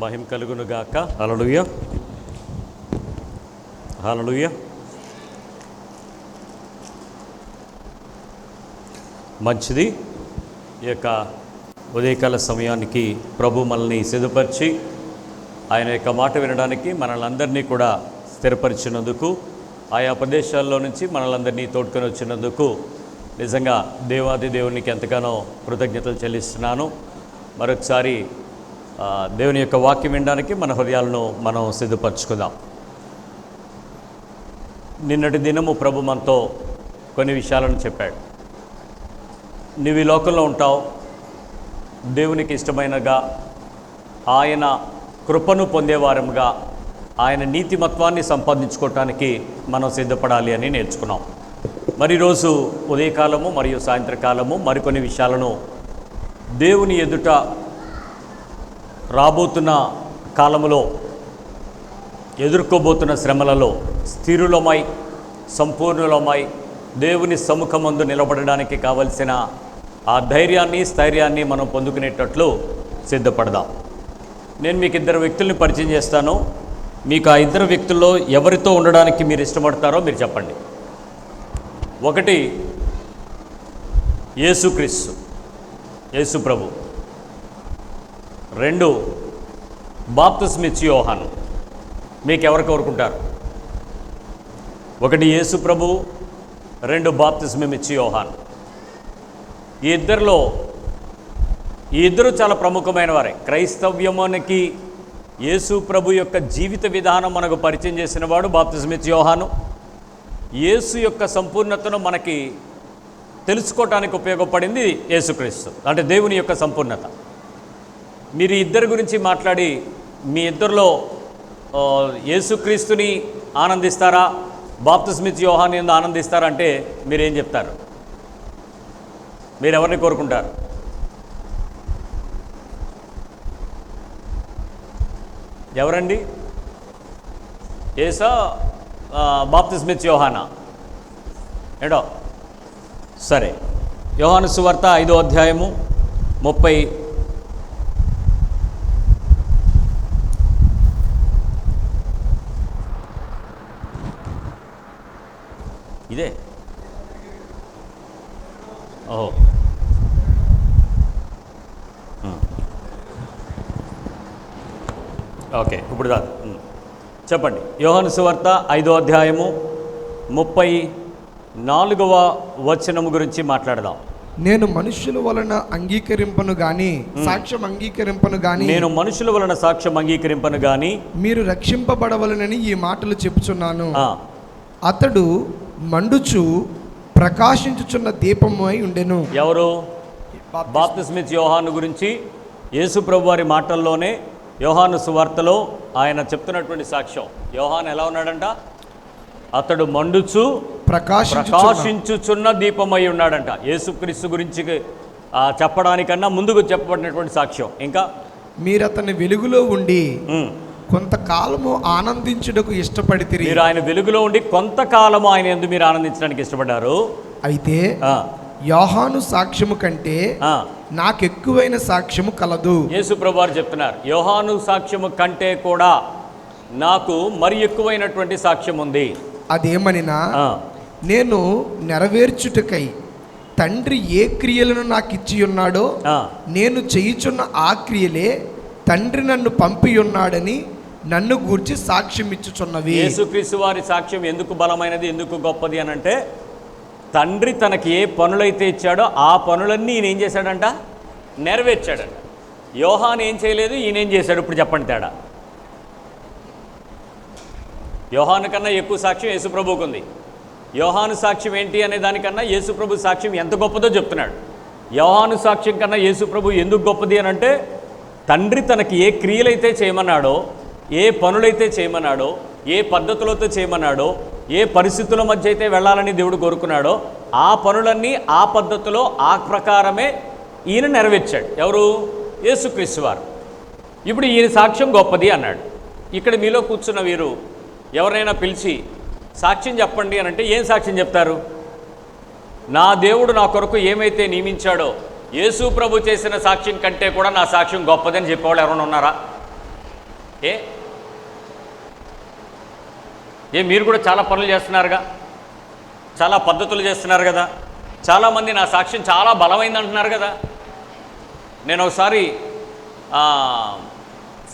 మహిమ కలుగునుగాక. హల్లెలూయా, హల్లెలూయా. మంచిది. ఈ యొక్క ఉదయకాల సమయానికి ప్రభు మనల్ని సిద్ధపరిచి ఆయన యొక్క మాట వినడానికి మనల్ని కూడా స్థిరపరిచినందుకు, ఆయా ప్రదేశాల్లో నుంచి మనల్ని తోడుకొని వచ్చినందుకు నిజంగా దేవాది దేవునికి ఎంతగానో కృతజ్ఞతలు చెల్లిస్తున్నాను. మరొకసారి దేవుని యొక్క వాక్యం వినడానికి మన హృదయాలను మనం సిద్ధపరచుకుందాం. నిన్నటి దినము ప్రభు మనతో కొన్ని విషయాలను చెప్పాడు. నువ్వు ఈ లోకంలో ఉంటావు, దేవునికి ఇష్టమైనగా, ఆయన కృపను పొందేవారముగా, ఆయన నీతిమత్వాన్ని సంపాదించుకోవటానికి మనం సిద్ధపడాలి అని నేర్చుకున్నాం. మరి ఈరోజు ఉదయకాలము మరియు సాయంత్రకాలము మరికొన్ని విషయాలను దేవుని ఎదుట రాబోతున్న కాలములో ఎదుర్కోబోతున్న శ్రమలలో స్థిరులమై సంపూర్ణులమై దేవుని సముఖమందు నిలబడడానికి కావలసిన ఆ ధైర్యాన్ని స్థైర్యాన్ని మనం పొందుకునేటట్లు సిద్ధపడదాం. నేను మీకు ఇద్దరు వ్యక్తుల్ని పరిచయం చేస్తాను. మీకు ఆ ఇద్దరు వ్యక్తుల్లో ఎవరితో ఉండడానికి మీరు ఇష్టపడతారో మీరు చెప్పండి. ఒకటి యేసుక్రీస్తు, యేసు ప్రభు. రెండు బాప్తిస్మిచ్చి యోహాను. మీకు ఎవరు కోరుకుంటారు? ఒకటి యేసు ప్రభు, రెండు బాప్తిస్మిచ్చి యోహాను. ఈ ఇద్దరు చాలా ప్రముఖమైన వారే. క్రైస్తవ్యమునికి యేసు ప్రభు యొక్క జీవిత విధానం మనకు పరిచయం చేసిన వాడు బాప్తిస్మిచ్చి యోహాను. యేసు యొక్క సంపూర్ణతను మనకి తెలుసుకోవటానికి ఉపయోగపడింది యేసుక్రీస్తు, అంటే దేవుని యొక్క సంపూర్ణత. మీరు ఇద్దరి గురించి మాట్లాడి మీ ఇద్దరిలో యేసుక్రీస్తుని ఆనందిస్తారా, బాప్తిస్మిచ్చి యోహాను యందు ఆనందిస్తారా అంటే మీరేం చెప్తారు? మీరు ఎవరిని కోరుకుంటారు? ఎవరండి? యేసా, బాప్తిస్మిచ్చి యోహానా? ఏంటో సరే. యోహాను సువార్త 5వ అధ్యాయము 30 ఇదే. ఓహో, ఓకే, ఇప్పుడు కాదు, చెప్పండి. యోహాను సువార్త 5వ అధ్యాయము 34వ వచనము గురించి మాట్లాడదాం. నేను మనుషుల వలన అంగీకరింపను గాని సాక్ష్యం అంగీకరింపను గాని నేను మనుషుల వలన సాక్ష్యం అంగీకరింపను గాని మీరు రక్షింపబడవలనని ఈ మాటలు చెప్పుచున్నాను. అతడు మండుచు ప్రకాశించుచున్న దీపమై ఉండెను. ఎవరు? బాప్తిస్మిచ్చి యోహాను గురించి యేసు ప్రభు వారి మాటల్లోనే యోహాను సువార్తలో ఆయన చెప్తున్నటువంటి సాక్ష్యం. యోహాను ఎలా ఉన్నాడంట? అతడు మండుచు ప్రకాశించుచున్న దీపమై ఉన్నాడంట. యేసుక్రీస్తు గురించి చెప్పడానికన్నా ముందుకు చెప్పబడినటువంటి సాక్ష్యం. ఇంకా మీరు అతని వెలుగులో ఉండి కొంతకాలము ఆనందించుటకు ఇష్టపడితిరి. మీరు ఆయన వెలుగులో ఉండి కొంతకాలము ఆయన యందు మీరు ఆనందించడానికి ఇష్టపడ్డారు. అయితే యోహాను సాక్ష్యము కంటే నాకెక్కువైన సాక్ష్యము కలదు. యేసు ప్రభు వారు చెప్తున్నారు, యోహాను సాక్ష్యము కంటే కూడా నాకు మరి ఎక్కువైనటువంటి సాక్ష్యం ఉంది. అదేమనినా నేను నెరవేర్చుటకై తండ్రి ఏ క్రియలను నాకు ఇచ్చి ఉన్నాడో నేను చేయుచున్న ఆ క్రియలే తండ్రి నన్ను పంపి ఉన్నాడని నన్ను గూర్చి సాక్ష్యం ఇచ్చుచున్నవి. యేసుక్రీస్తు వారి సాక్ష్యం ఎందుకు బలమైనది, ఎందుకు గొప్పది అని అంటే, తండ్రి తనకి ఏ పనులైతే ఇచ్చాడో ఆ పనులన్నీ ఈయన ఏం చేశాడంట? నెరవేర్చాడంట. యోహాను ఏం చేయలేదు, ఈయన ఏం చేశాడు? ఇప్పుడు చెప్పండి తేడా. యోహాను కన్నా ఎక్కువ సాక్ష్యం యేసుప్రభుకు ఉంది. యోహాను సాక్ష్యం ఏంటి అనే దానికన్నా యేసుప్రభు సాక్ష్యం ఎంత గొప్పదో చెప్తున్నాడు. యోహాను సాక్ష్యం కన్నా యేసుప్రభు ఎందుకు గొప్పది అని అంటే, తండ్రి తనకి ఏ క్రియలైతే చేయమన్నాడో, ఏ పనులైతే చేయమన్నాడో, ఏ పద్ధతులతో చేయమన్నాడో, ఏ పరిస్థితుల మధ్య అయితే వెళ్ళాలని దేవుడు కోరుకున్నాడో ఆ పనులన్నీ ఆ పద్ధతిలో ఆ ప్రకారమే ఈయన నెరవేర్చాడు. ఎవరు? యేసుక్రీస్తు వారు. ఇప్పుడు ఈయన సాక్ష్యం గొప్పది అన్నాడు. ఇక్కడ మీలో కూర్చున్న వీరు ఎవరైనా పిలిచి సాక్ష్యం చెప్పండి అని అంటే ఏం సాక్ష్యం చెప్తారు? నా దేవుడు నా కొరకు ఏమైతే నియమించాడో యేసు ప్రభు చేసిన సాక్ష్యం కంటే కూడా నా సాక్ష్యం గొప్పదని చెప్పేవాళ్ళు ఎవరైనా ఉన్నారా? ఏ ఏ మీరు కూడా చాలా పనులు చేస్తున్నారుగా, చాలా పద్ధతులు చేస్తున్నారు కదా, చాలామంది నా సాక్ష్యం చాలా బలమైంది అంటున్నారు కదా. నేను ఒకసారి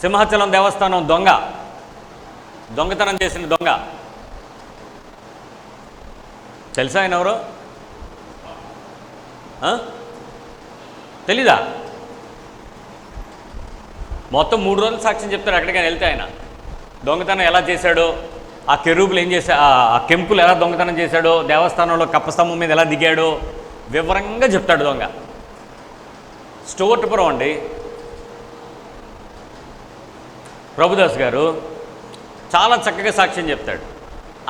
సింహాచలం దేవస్థానం దొంగతనం చేసిన దొంగ తెలుసా ఆయన ఎవరో? తెలీదా? మొత్తం 3 రోజులు సాక్ష్యం చెప్తాడు ఎక్కడికైనా వెళ్తే. ఆయన దొంగతనం ఎలా చేశాడో, ఆ కెరూబులు ఏం చేశా, ఆ కెంపులు ఎలా దొంగతనం చేశాడో, దేవస్థానంలో కప్పస్తంభం మీద ఎలా దిగాడో వివరంగా చెప్తాడు దొంగ. స్టోర్పురం అండి ప్రభుదాస్ గారు, చాలా చక్కగా సాక్ష్యం చెప్తాడు.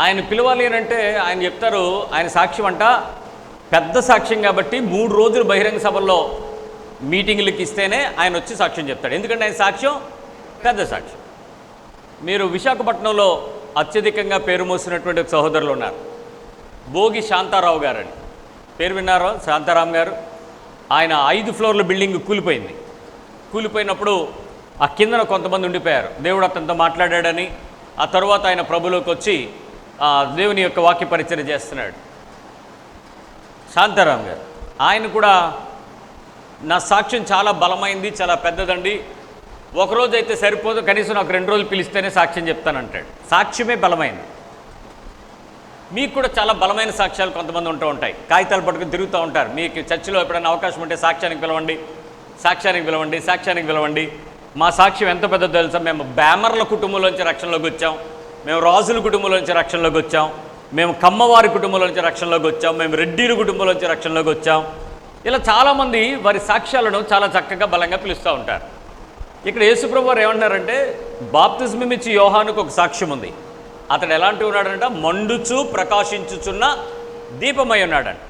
ఆయన పిలవాలి అని అంటే ఆయన చెప్తారు, ఆయన సాక్ష్యం అంట పెద్ద సాక్ష్యం కాబట్టి 3 రోజులు బహిరంగ సభల్లో మీటింగ్లకి ఇస్తేనే ఆయన వచ్చి సాక్ష్యం చెప్తాడు. ఎందుకంటే ఆయన సాక్ష్యం పెద్ద సాక్ష్యం. మీరు విశాఖపట్నంలో అత్యధికంగా పేరు మోసినటువంటి ఒక సహోదరులు ఉన్నారు, భోగి శాంతారావు గారని. పేరు విన్నారో? శాంతారాం గారు. ఆయన 5 ఫ్లోర్ల బిల్డింగ్ కూలిపోయింది. కూలిపోయినప్పుడు ఆ కిందన కొంతమంది ఉండిపోయారు. దేవుడు అతనితో మాట్లాడాడని ఆ తర్వాత ఆయన ప్రభులోకి వచ్చి దేవుని యొక్క వాక్య పరిచర్య చేస్తున్నాడు శాంతారాం గారు. ఆయన కూడా నా సాక్ష్యం చాలా బలమైంది, చాలా పెద్దదండి, ఒకరోజు అయితే సరిపోదు, కనీసం నాకు 2 రోజులు పిలిస్తేనే సాక్ష్యం చెప్తానంటాడు. సాక్ష్యమే బలమైంది. మీకు కూడా చాలా బలమైన సాక్ష్యాలు కొంతమంది ఉంటూ ఉంటాయి, కాగితాలు పట్టుకుని తిరుగుతూ ఉంటారు. మీకు చర్చిలో ఎప్పుడైనా అవకాశం ఉంటే సాక్ష్యానికి పిలవండి, సాక్ష్యానికి పిలవండి, సాక్ష్యానికి పిలవండి. మా సాక్ష్యం ఎంత పెద్దదో తెలుసా? మేము బ్యామర్ల కుటుంబంలోంచి రక్షణలోకి వచ్చాం, మేము రాజుల కుటుంబంలోంచి రక్షణలోకి వచ్చాం, మేము కమ్మవారి కుటుంబంలోంచి రక్షణలోకి వచ్చాం, మేము రెడ్డిల కుటుంబంలోంచి రక్షణలోకి వచ్చాం. ఇలా చాలామంది వారి సాక్ష్యాలను చాలా చక్కగా బలంగా పిలుస్తూ ఉంటారు. ఇక్కడ యేసుప్రభు వారు ఏమంటున్నారంటే, బాప్తిస్మం ఇచ్చి యోహానుకు ఒక సాక్ష్యం ఉంది. అతడు ఎలాంటి ఉన్నాడంట? మండుచు ప్రకాశించుచున్న దీపమై ఉన్నాడంట.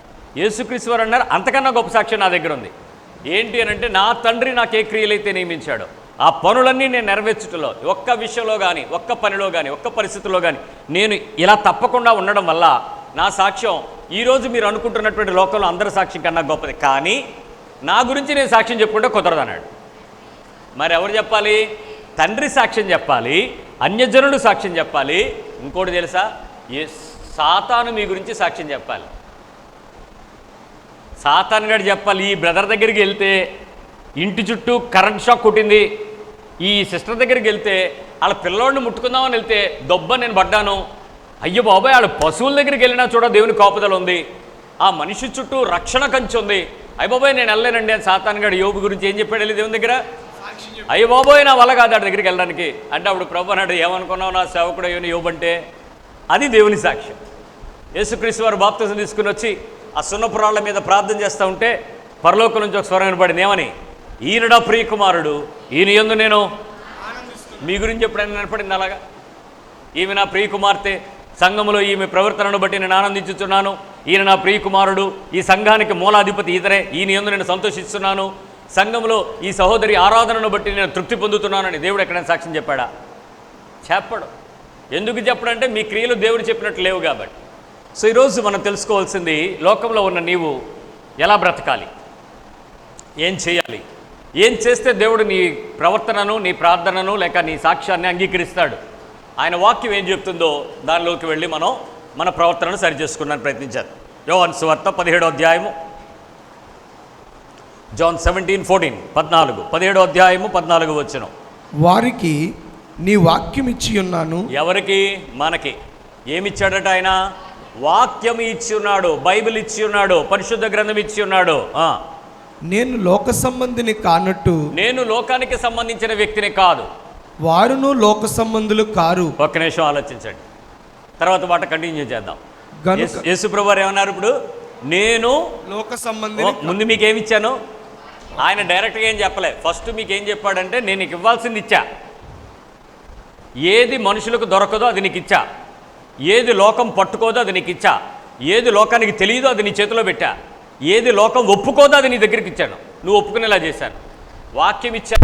యేసుక్రీస్తు వారు అన్నారు, అంతకన్నా గొప్ప సాక్ష్యం నా దగ్గర ఉంది. ఏంటి అని అంటే, నా తండ్రి నాకు ఏ క్రియలైతే నియమించాడో ఆ పనులన్నీ నేను నెరవేర్చుటలో, ఒక్క విషయంలో కానీ, ఒక్క పనిలో కానీ, ఒక్క పరిస్థితుల్లో కానీ నేను ఇలా తప్పకుండా ఉండడం వల్ల నా సాక్ష్యం ఈరోజు మీరు అనుకుంటున్నటువంటి లోకంలో అందరి సాక్ష్యం కన్నా గొప్పది. కానీ నా గురించి నేను సాక్ష్యం చెప్పుకుంటే కుదరదు అన్నాడు. మరి ఎవరు చెప్పాలి? తండ్రి సాక్ష్యం చెప్పాలి, అన్యజనులు సాక్ష్యం చెప్పాలి. ఇంకోటి తెలుసా? సాతాను మీ గురించి సాక్ష్యం చెప్పాలి. సాతాను గారు చెప్పాలి, ఈ బ్రదర్ దగ్గరికి వెళ్తే ఇంటి చుట్టూ కరెంట్ షాక్ కొట్టింది, ఈ సిస్టర్ దగ్గరికి వెళ్తే వాళ్ళ పిల్లోడిని ముట్టుకుందామని వెళ్తే దొబ్బ నేను పడ్డాను, అయ్యో బాబాయ్ వాళ్ళ పశువుల దగ్గరికి వెళ్ళినా చూడ దేవుని కాపుదల ఉంది, ఆ మనిషి చుట్టూ రక్షణ కంచి ఉంది, అయ్య బాబాయ్ నేను వెళ్ళలేనండి అని సాతాను గారు యోబు గురించి ఏం చెప్పాడు వెళ్ళి దేవుని దగ్గర? అయ్యో బాబోయ్ నా వల్ల కాదు ఆడి దగ్గరికి వెళ్ళడానికి అంటే, అప్పుడు ప్రభు అన్నాడు, ఏమనుకున్నావు నా సేవకుడు అయ్యో యోబు అంటే? అది దేవుని సాక్ష్యం. యేసుక్రీస్తు వారు బాప్తిజం తీసుకుని వచ్చి ఆ సున్నపురాళ్ళ మీద ప్రార్థన చేస్తూ ఉంటే పరలోకం నుంచి ఒక స్వరం వినపడింది. ఏమని? ఈయనడా ప్రియ కుమారుడు, ఈయన యందు నేను మీ గురించి ఎప్పుడైనా వినపడింది అలాగా? ఈమె నా ప్రియ కుమార్తె, సంఘములో ఈమె ప్రవర్తనను బట్టి నేను ఆనందించుతున్నాను, ఈయన నా ప్రియ కుమారుడు, ఈ సంఘానికి మూలాధిపతి ఇతరే, ఈయన యందు నేను సంతోషిస్తున్నాను, సంఘంలో ఈ సహోదరి ఆరాధనను బట్టి నేను తృప్తి పొందుతున్నానని దేవుడు ఎక్కడైనా సాక్ష్యం చెప్పాడా? చెప్పడు. ఎందుకు చెప్పడంటే మీ క్రియలు దేవుడు చెప్పినట్టు లేవు కాబట్టి. సో ఈరోజు మనం తెలుసుకోవాల్సింది, లోకంలో ఉన్న నీవు ఎలా బ్రతకాలి, ఏం చేయాలి, ఏం చేస్తే దేవుడు నీ ప్రవర్తనను, నీ ప్రార్థనను లేక నీ సాక్ష్యాన్ని అంగీకరిస్తాడు. ఆయన వాక్యం ఏం చెప్తుందో దానిలోకి వెళ్ళి మనం మన ప్రవర్తనను సరిచేసుకున్నాను ప్రయత్నించారు. యోహాను సువార్త 17వ అధ్యాయము, జాన్ 17:14, 17వ అధ్యాయము 14వ వచనం. వారికి నీ వాక్యం ఇచ్చి ఉన్నాను. ఎవరికి? మనకి. ఏమిచ్చాడట ఆయన? వాక్యం ఇచ్చి ఉన్నాడు, బైబిల్ ఇచ్చి ఉన్నాడు, పరిశుద్ధ గ్రంథం ఇచ్చి ఉన్నాడు. నేను లోక సంబంధిని కానట్టు, నేను లోకానికి సంబంధించిన వ్యక్తిని కాదు, వారును లోక సంబంధులు కారు. ఒక్క నిమిషం ఆలోచించండి, తర్వాత మాట కంటిన్యూ చేద్దాం. యేసుప్రభు వారు ఏమన్నారు? ఇప్పుడు నేను లోక సంబంధిని. ముందు మీకేమిచ్చాను? ఆయన డైరెక్ట్గా ఏం చెప్పలే. ఫస్ట్ మీకు ఏం చెప్పాడంటే, నేను నీకు ఇవ్వాల్సింది ఇచ్చా, ఏది మనుషులకు దొరకదో అది నీకు ఇచ్చా, ఏది లోకం పట్టుకోదో అది నీకు ఇచ్చా, ఏది లోకానికి తెలియదో అది నీ చేతిలో పెట్టా, ఏది లోకం ఒప్పుకోదో అది నీ దగ్గరికి ఇచ్చాను, నువ్వు ఒప్పుకునేలా చేశాను. వాక్యం ఇచ్చా.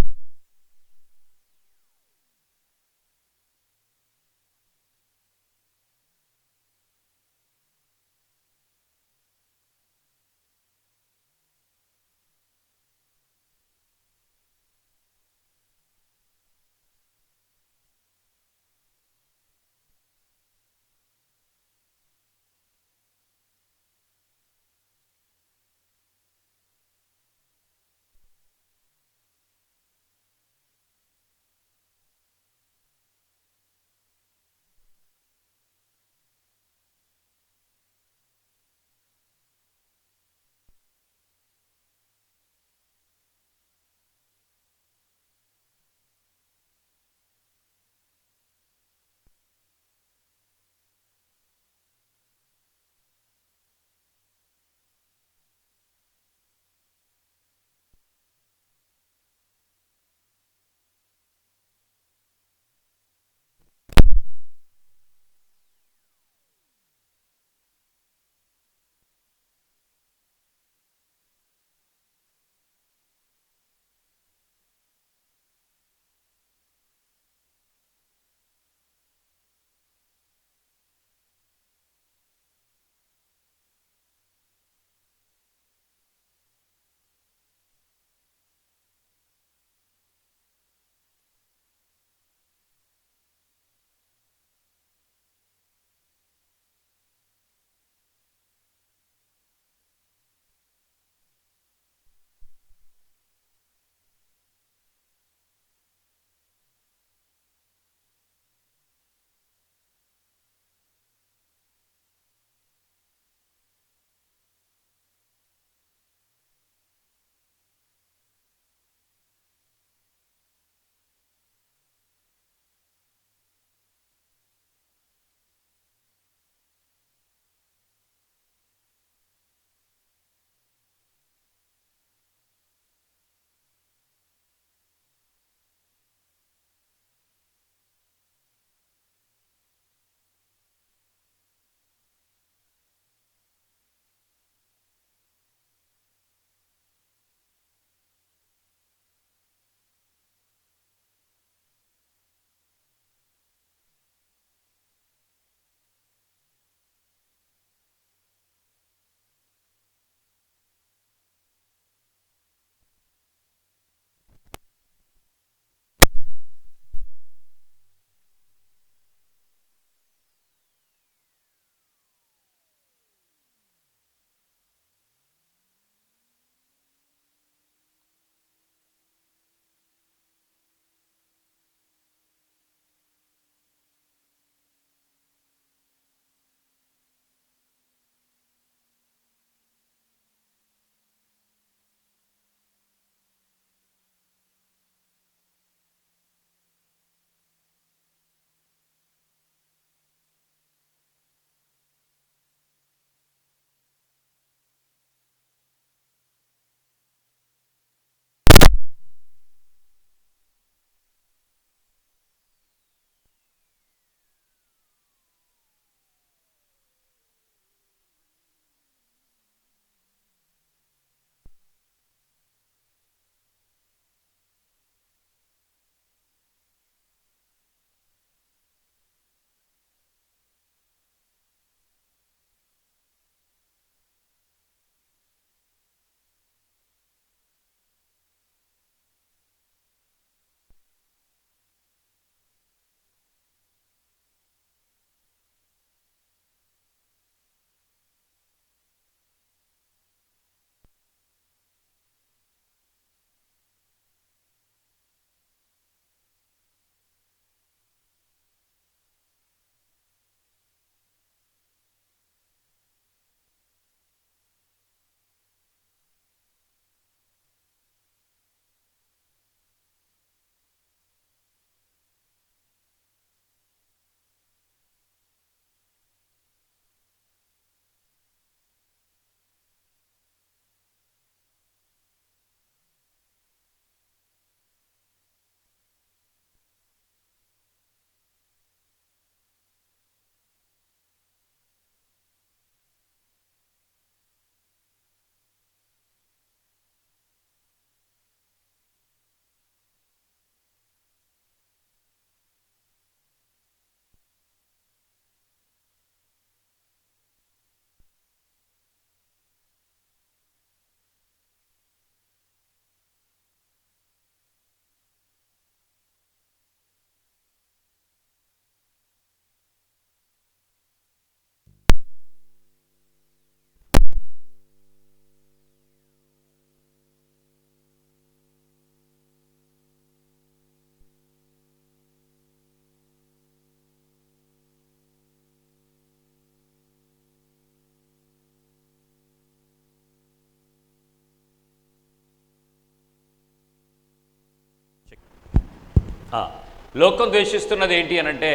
లోకం ద్వేషిస్తున్నది ఏంటి అని అంటే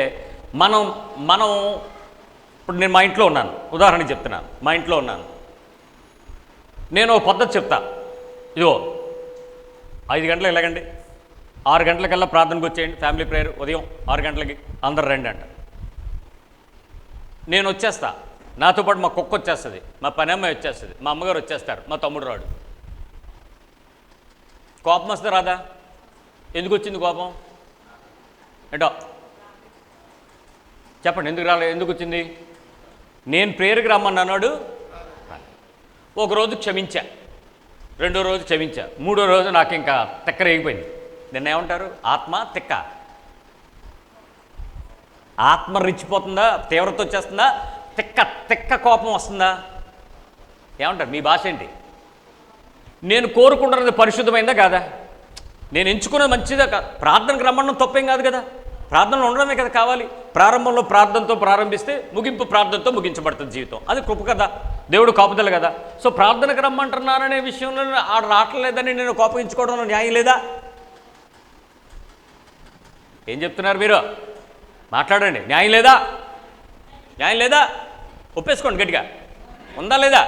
మనం ఇప్పుడు నేను మా ఇంట్లో ఉన్నాను, ఉదాహరణకి చెప్తున్నాను. మా ఇంట్లో ఉన్నాను, నేను ఒక పద్ధతి చెప్తా. ఇదిగో 5 గంటలకు వెళ్ళగండి, 6 గంటలకల్లా ప్రార్థనకు వచ్చేయండి, ఫ్యామిలీ ప్రేయర్ ఉదయం 6 గంటలకి అందరు రండి అంట. నేను వచ్చేస్తా, నాతో పాటు మా కుక్క వచ్చేస్తుంది, మా పని అమ్మాయి వచ్చేస్తుంది, మా అమ్మగారు వచ్చేస్తారు, మా తమ్ముడు రాడు. కోపం వస్తే రాదా? ఎందుకు వచ్చింది కోపం? ఏంటో చెప్పండి, ఎందుకు రాలే? ఎందుకు వచ్చింది? నేను ప్రేయర్కి రమ్మన్నాడు. ఒకరోజు క్షమించా, 2వ రోజు క్షమించా, 3వ రోజు నాకు ఇంకా తిక్క రేగిపోయింది. నిన్న ఏమంటారు? ఆత్మ తిక్క. ఆత్మ రెచ్చిపోతుందా? తీవ్రత వచ్చేస్తుందా? తిక్క కోపం వస్తుందా? ఏమంటారు? మీ భాష ఏంటి? నేను కోరుకుంటున్నది పరిశుద్ధమైందా కాదా? నేను ఎంచుకున్నది మంచిదా కాదు? ప్రార్థనకు రమ్మడం తప్పేం కాదు కదా, ప్రార్థనలో ఉండడమే కదా కావాలి. ప్రారంభంలో ప్రార్థనతో ప్రారంభిస్తే ముగింపు ప్రార్థనతో ముగించబడుతుంది జీవితం. అది కృప కదా, దేవుడు కాపుదల కదా. సో ప్రార్థనకు రమ్మంటున్నారనే విషయంలో ఆడ రావట్లేదని నేను కోపగించుకోవడంలో న్యాయం లేదా? ఏం చెప్తున్నారు మీరు? మాట్లాడండి. న్యాయం లేదా? న్యాయం లేదా? ఒప్పేసుకోండి గట్టిగా. ఉందా లేదా?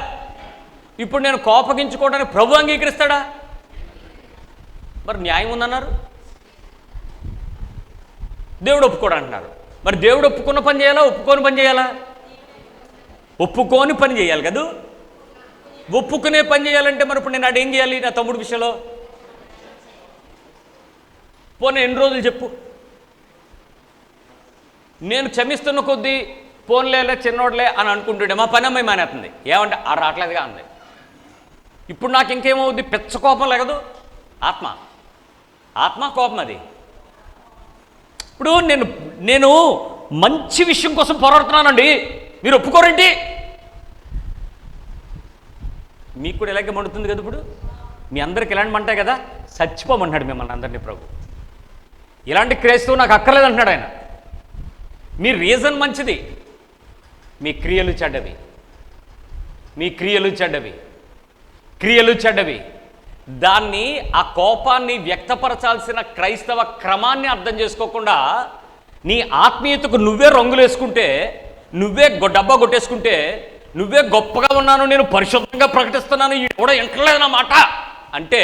ఇప్పుడు నేను కోపగించుకోవడానికి ప్రభు అంగీకరిస్తాడా? మరి న్యాయం ఉందన్నారు, దేవుడు ఒప్పుకోడు అంటున్నారు. మరి దేవుడు ఒప్పుకున్న పని చేయాలా, ఒప్పుకోని పని చేయాలా? ఒప్పుకోని పని చేయాలి కదా. ఒప్పుకునే పని చేయాలంటే మరి ఇప్పుడు నేను అదేం చేయాలి? నా తమ్ముడి విషయంలో పోనీ ఎన్ని రోజులు చెప్పు, నేను క్షమిస్తున్న కొద్దీ పోన్లేలే చిన్నోడలే అని అనుకుంటుండే మా పని అమ్మాయి మానేస్తుంది. ఏమంటే ఆ రావట్లేదుగా అంది. ఇప్పుడు నాకు ఇంకేమవుద్ది? పిచ్చ కోపం లేకదు, ఆత్మ కోపం. అది ఇప్పుడు నేను మంచి విషయం కోసం పోరాడుతున్నానండి, మీరు ఒప్పుకోరేంటి? మీకు కూడా ఇలాగే మండుతుంది కదా. ఇప్పుడు మీ అందరికి ఇలాంటి మంటాయి కదా, చచ్చిపోమన్నాడు మిమ్మల్ని అందరినీ ప్రభు. ఇలాంటి క్రైస్తవు నాకు అక్కర్లేదంటున్నాడు ఆయన. మీ రీజన్ మంచిది, మీ క్రియలు చెడ్డవి. మీ క్రియలు చెడ్డవి. దాన్ని, ఆ కోపాన్ని వ్యక్తపరచాల్సిన క్రైస్తవ క్రమాన్ని అర్థం చేసుకోకుండా నీ ఆత్మీయతకు నువ్వే రంగులేసుకుంటే, నువ్వే డబ్బా కొట్టేసుకుంటే, నువ్వే గొప్పగా ఉన్నాను, నేను పరిశుద్ధంగా ప్రకటిస్తున్నాను, ఈ కూడా ఎంటలేదు నా మాట అంటే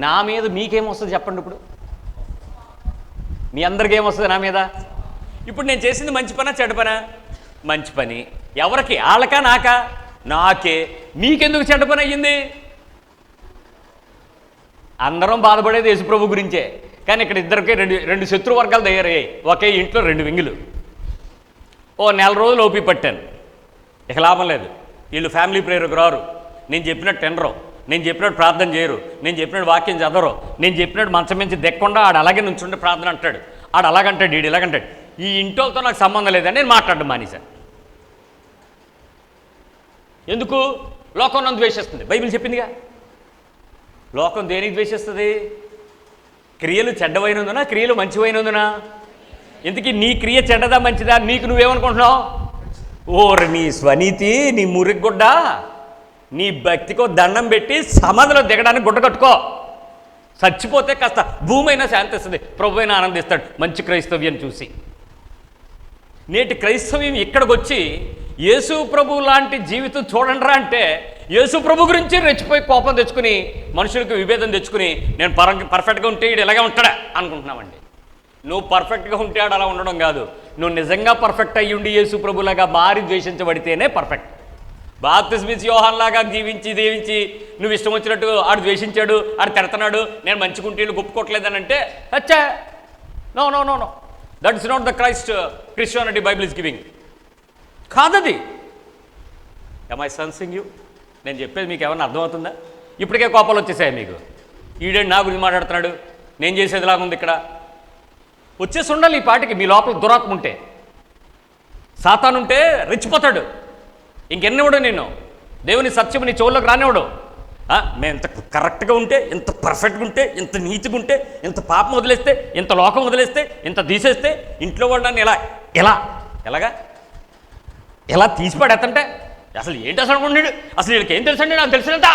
నా మీద మీకేమొస్తుంది చెప్పండి? ఇప్పుడు మీ అందరికీ ఏమొస్తుంది నా మీద? ఇప్పుడు నేను చేసింది మంచి పనా చెడ్డ పనా? మంచి పని. ఎవరికి? వాళ్ళకా నాకా? నాకే. మీకెందుకు చెడ్డ పని అయ్యింది? అందరం బాధపడేది యేసుప్రభు గురించే. కానీ ఇక్కడ ఇద్దరికి రెండు శత్రు వర్గాలు తయారయ్యాయి. ఒకే ఇంట్లో 2 వింగులు. ఓ 4 రోజులు ఓపి పట్టాను, ఇక లాభం లేదు. వీళ్ళు ఫ్యామిలీ ప్రేయర్కి రారు, నేను చెప్పినట్టు తినరు, నేను చెప్పినట్టు ప్రార్థన చేయరు, నేను చెప్పినట్టు వాక్యం చదవరు, నేను చెప్పినట్టు మంచం మించి దెక్కకుండా ఆడు అలాగే నుంచుంటే ప్రార్థన అంటాడు, ఆడు అలాగంటాడు, వీడు ఇలాగంటాడు. ఈ ఇంటోళ్ళతో నాకు సంబంధం లేదని నేను మాట్లాడడం మానేశాను. ఎందుకు? లోకం నన్ను ద్వేషిస్తుంది. బైబిల్ చెప్పిందిగా. లోకం దేనికి ద్వేషిస్తుంది? క్రియలు చెడ్డవైనందున, క్రియలు మంచివైనందున. ఇంతకీ నీ క్రియ చెడ్డదా మంచిదా? నీకు నువ్వేమనుకుంటున్నావు? ఓరు నీ స్వనీతి, నీ మురిగుడ్డ, నీ భక్తికో దండం పెట్టి సమాధిలో దిగడానికి గుడ్డ కట్టుకో. చచ్చిపోతే కాస్త భూమి అయినా శాంతిస్తుంది, ప్రభు అయినా ఆనందిస్తాడు మంచి క్రైస్తవ్యం చూసి. నేటి క్రైస్తవ్యం ఇక్కడికి వచ్చి యేసు ప్రభు లాంటి జీవితం చూడండిరా అంటే యేసు ప్రభు గురించి రెచ్చిపోయి కోపం తెచ్చుకుని మనుషులకు విభేదం తెచ్చుకుని నేను పర్ఫెక్ట్గా ఉంటే వీడు ఇలాగే ఉంటాడా అనుకుంటున్నామండి. నువ్వు పర్ఫెక్ట్గా ఉంటే ఆడు అలా ఉండడం కాదు, నువ్వు నిజంగా పర్ఫెక్ట్ అయ్యి ఉండి యేసు ప్రభులాగా మారి ద్వేషించబడితేనే పర్ఫెక్ట్. బాప్తిస్మా యోహానులాగా దీవించి నువ్వు ఇష్టం వచ్చినట్టు ఆడు ద్వేషించాడు, ఆడు తిడతాడు, నేను మంచిగుంటే వీళ్ళు ఒప్పుకోవట్లేదని అంటే అచ్చా no no no no that is not the Christianity Bible is giving. కాదది. am I sensing you? నేను చెప్పేది మీకు ఏమన్నా అర్థమవుతుందా? ఇప్పటికే కోపాలు వచ్చేసాయి మీకు. ఈడేంటి నా గురించి మాట్లాడుతున్నాడు, నేను చేసేది లాగుంది ఇక్కడ. వచ్చేసి ఉండాలి ఈ పాటికి. మీ లోపల దురాత్మ ఉంటే, సాతానుంటే రెచ్చిపోతాడు. ఇంకెన్నివ్వడు నేను, దేవుని సత్యము నీ చెవుల్లోకి రానివ్వడు. మేము ఇంత కరెక్ట్గా ఉంటే, ఇంత పర్ఫెక్ట్గా ఉంటే, ఇంత నీతిగా ఉంటే, ఇంత పాపం వదిలేస్తే, ఇంత లోకం వదిలేస్తే, ఇంత తీసేస్తే ఇంట్లో వాళ్ళని ఎలాగా ఎలా తీసిపడేస్తుంటే అసలు ఏంటి అసలు అనుకుంటున్నాడు? అసలు వీళ్ళకి ఏం తెలుసండి? నాకు తెలిసినంత.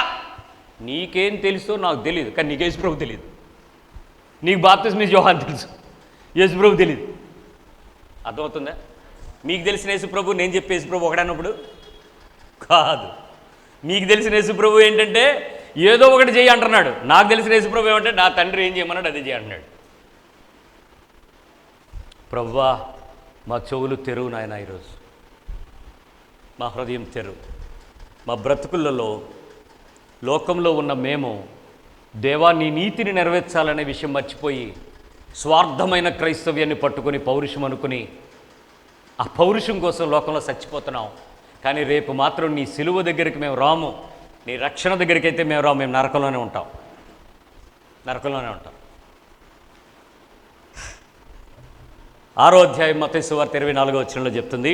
నీకేం తెలుసో నాకు తెలియదు, కానీ నీకు యేసు ప్రభు తెలియదు. నీకు బాప్తిస్మా యోహాను తెలుసు, యేసుప్రభు తెలియదు. అర్థమవుతుందా? మీకు తెలిసిన యేసుప్రభు నేను చెప్పే యేసుప్రభు ఒకడన్నప్పుడు కాదు. మీకు తెలిసిన యేసుప్రభు ఏంటంటే ఏదో ఒకటి చేయి అంటున్నాడు. నాకు తెలిసిన యేసుప్రభు ఏమంటే నా తండ్రి ఏం చేయమన్నాడు అదే చేయి అంటున్నాడు. ప్రభువా మా చెవులు తెరువు నాయన, ఈరోజు మా హృదయం తెరువు. మా బ్రతుకులలో లోకంలో ఉన్న మేము దేవా నీ నీతిని నెరవేర్చాలనే విషయం మర్చిపోయి స్వార్థమైన క్రైస్తవ్యాన్ని పట్టుకొని పౌరుషం అనుకుని ఆ పౌరుషం కోసం లోకంలో చచ్చిపోతున్నాం. కానీ రేపు మాత్రం నీ సిలువ దగ్గరికి మేము రాము, నీ రక్షణ దగ్గరికి అయితే మేము రాము. మేము నరకంలోనే ఉంటాం. 6వ అధ్యాయం మత్తయి సువార్త 24వ వచనంలో చెప్తుంది.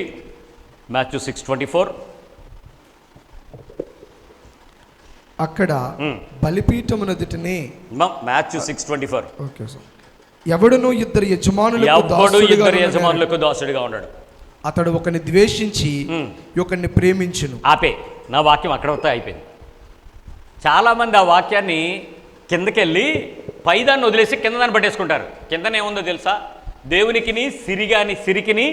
మాథ్యూ 6:24. అక్కడ బలిపీఠమునెదుటనే మాథ్యూ 6:24. Okay sir. ఎవడును ఇద్దరు యజమానులకు దాసుడిగా ఉన్నాడు. అతడు ఒకని ద్వేషించి ఒకరిని ప్రేమించును. ఆపే, నా వాక్యం అక్కడతో అయిపోయింది. చాలామంది ఆ వాక్యాన్ని కిందకెళ్ళి పైదాన్ని వదిలేసి కింద దాన్ని పట్టేసుకుంటారు. కిందనేముందో తెలుసా? దేవునికిని సిరికిని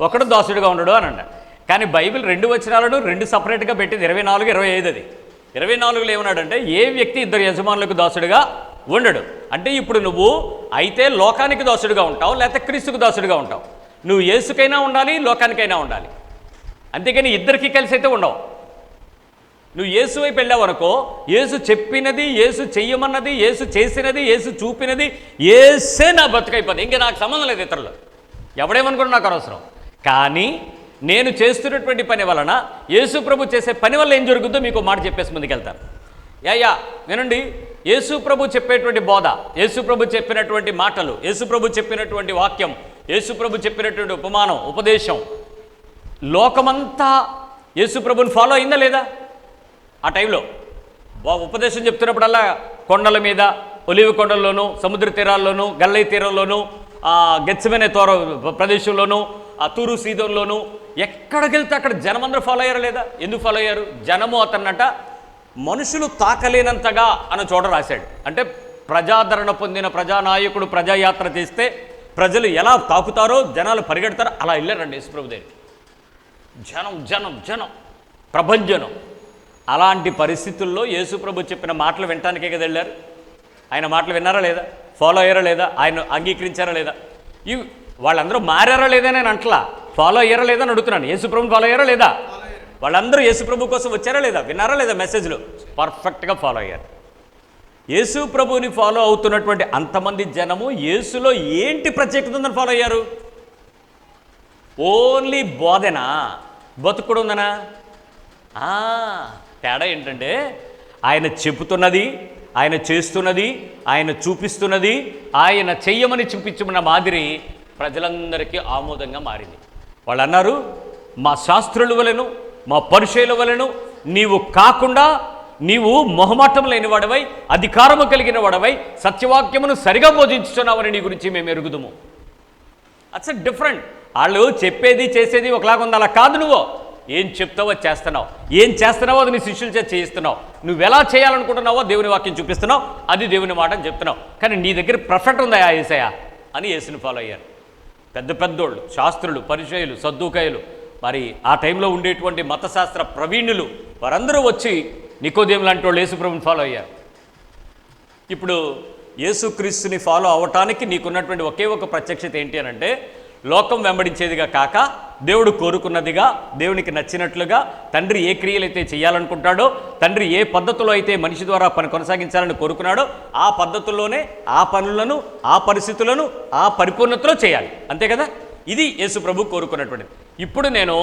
ఒకడు దాసుడిగా ఉండడు అని అన్నాడు. కానీ బైబిల్ 2 వచనాలను 2 సపరేట్గా పెట్టింది. 24, 25. అది 24లో ఏమన్నాడంటే ఏ వ్యక్తి ఇద్దరు యజమానులకు దాసుడిగా ఉండడు అంటే ఇప్పుడు నువ్వు అయితే లోకానికి దాసుడిగా ఉంటావు, లేకపోతే క్రీస్తుకు దాసుడిగా ఉంటావు. నువ్వు యేసుకైనా ఉండాలి, లోకానికైనా ఉండాలి. అంతేకాని ఇద్దరికి కలిసి అయితే ఉండవు. నువ్వు యేసు వైపు వెళ్ళావు అనుకో, యేసు చెప్పినది, యేసు చెయ్యమన్నది, యేసు చేసినది, యేసు చూపినది యేసే నా బతుకైపోతుంది. ఇంకా నాకు సంబంధం లేదు ఇతరులు ఎవడేమనుకున్నా నాకు అనవసరం. కానీ నేను చేస్తున్నటువంటి పని వలన యేసు ప్రభు చేసే పని వల్ల ఏం జరుగుతుందో మీకు మాట చెప్పేసి ముందుకెళ్తాను. యా వినండి. యేసు ప్రభు చెప్పేటువంటి బోధ, యేసు ప్రభు చెప్పినటువంటి మాటలు, యేసు ప్రభు చెప్పినటువంటి వాక్యం, యేసు ప్రభు చెప్పినటువంటి ఉపమానం, ఉపదేశం లోకమంతా యేసు ప్రభుని ఫాలో అయిందా లేదా? ఆ టైంలో ఉపదేశం చెప్తున్నప్పుడల్లా కొండల మీద, ఒలివ కొండల్లోనూ, సముద్ర తీరాల్లోనూ, గల్లై తీరంలోనూ, గెత్సెమనే ప్రదేశంలోనూ, ఆ తూరు సీదోన్లోనూ ఎక్కడికి వెళ్తే అక్కడ జనమందరూ ఫాలో అయ్యారా లేదా? ఎందుకు ఫాలో అయ్యారు? జనము అతన్నట మనుషులు తాకలేనంతగా అని చోట రాశాడు. అంటే ప్రజాదరణ పొందిన ప్రజానాయకుడు ప్రజాయాత్ర చేస్తే ప్రజలు ఎలా తాకుతారో, జనాలు పరిగెడతారో అలా వెళ్ళారండి యేసుప్రభు దగ్గర. జనం జనం జనం ప్రభంజనం. అలాంటి పరిస్థితుల్లో యేసుప్రభు చెప్పిన మాటలు వినటానికే కదా వెళ్ళారు. ఆయన మాటలు విన్నారా లేదా? ఫాలో అయ్యారా లేదా? ఆయన అంగీకరించారా లేదా? వాళ్ళందరూ మారారా లేదా నేను అంటలా, ఫాలో అయ్యారా లేదా అని అడుగుతున్నాను. యేసుప్రభుని ఫాలో అయ్యారా లేదా? వాళ్ళందరూ యేసుప్రభు కోసం వచ్చారా లేదా? విన్నారా లేదా? మెసేజ్లు పర్ఫెక్ట్గా ఫాలో అయ్యారు. యేసు ప్రభుని ఫాలో అవుతున్నటువంటి అంతమంది జనము యేసులో ఏంటి ప్రత్యేకత ఉందని ఫాలో అయ్యారు? ఓన్లీ బోధనా, బతుకుడు ఉందనా? తేడా ఏంటంటే ఆయన చెబుతున్నది, ఆయన చేస్తున్నది, ఆయన చూపిస్తున్నది, ఆయన చెయ్యమని చూపించమన్న మాదిరి ప్రజలందరికీ ఆమోదంగా మారింది. వాళ్ళు అన్నారు, మా శాస్త్రుల వలెను, మా పరిచయుల వలెను నీవు కాకుండా నీవు మొహమాటం లేని వాడవై, అధికారము కలిగిన వాడవై, సత్యవాక్యమును సరిగా బోధించుతున్నావని నీ గురించి మేము ఎరుగుదుము. అట్స్ డిఫరెంట్. వాళ్ళు చెప్పేది చేసేది ఒకలాగా ఉంది. అలా కాదు. నువ్వు ఏం చెప్తావో చేస్తున్నావు, ఏం చేస్తున్నావో అది నీ శిష్యుల చేత చేయిస్తున్నావు. నువ్వు ఎలా చేయాలనుకుంటున్నావో దేవుని వాక్యం చూపిస్తున్నావు, అది దేవుని మాట అని చెప్తున్నావు. కానీ నీ దగ్గర పర్ఫెక్ట్ ఉందా యేసయ్య అని యేసుని ఫాలో అయ్యారు. పెద్ద పెద్దోళ్ళు, శాస్త్రులు, పరిచయులు, సద్దూకాయులు, మరి ఆ టైంలో ఉండేటువంటి మతశాస్త్ర ప్రవీణులు వారందరూ వచ్చి నికోదేము లాంటి వాళ్ళు యేసుప్రభుని ఫాలో అయ్యారు. ఇప్పుడు యేసుక్రీస్తుని ఫాలో అవ్వటానికి నీకున్నటువంటి ఒకే ఒక ప్రత్యక్షత ఏంటి అని అంటే, లోకం వెంబడించేదిగా కాక దేవుడు కోరుకున్నదిగా, దేవునికి నచ్చినట్లుగా, తండ్రి ఏ క్రియలైతే చేయాలనుకుంటాడో, తండ్రి ఏ పద్ధతిలో అయితే మనిషి ద్వారా పని కొనసాగించాలని కోరుకున్నాడో ఆ పద్ధతుల్లోనే ఆ పనులను, ఆ పరిస్థితులను, ఆ పరిపూర్ణతలో చేయాలి. అంతే కదా? ఇది యేసు ప్రభు కోరుకున్నటువంటిది. ఇప్పుడు నేను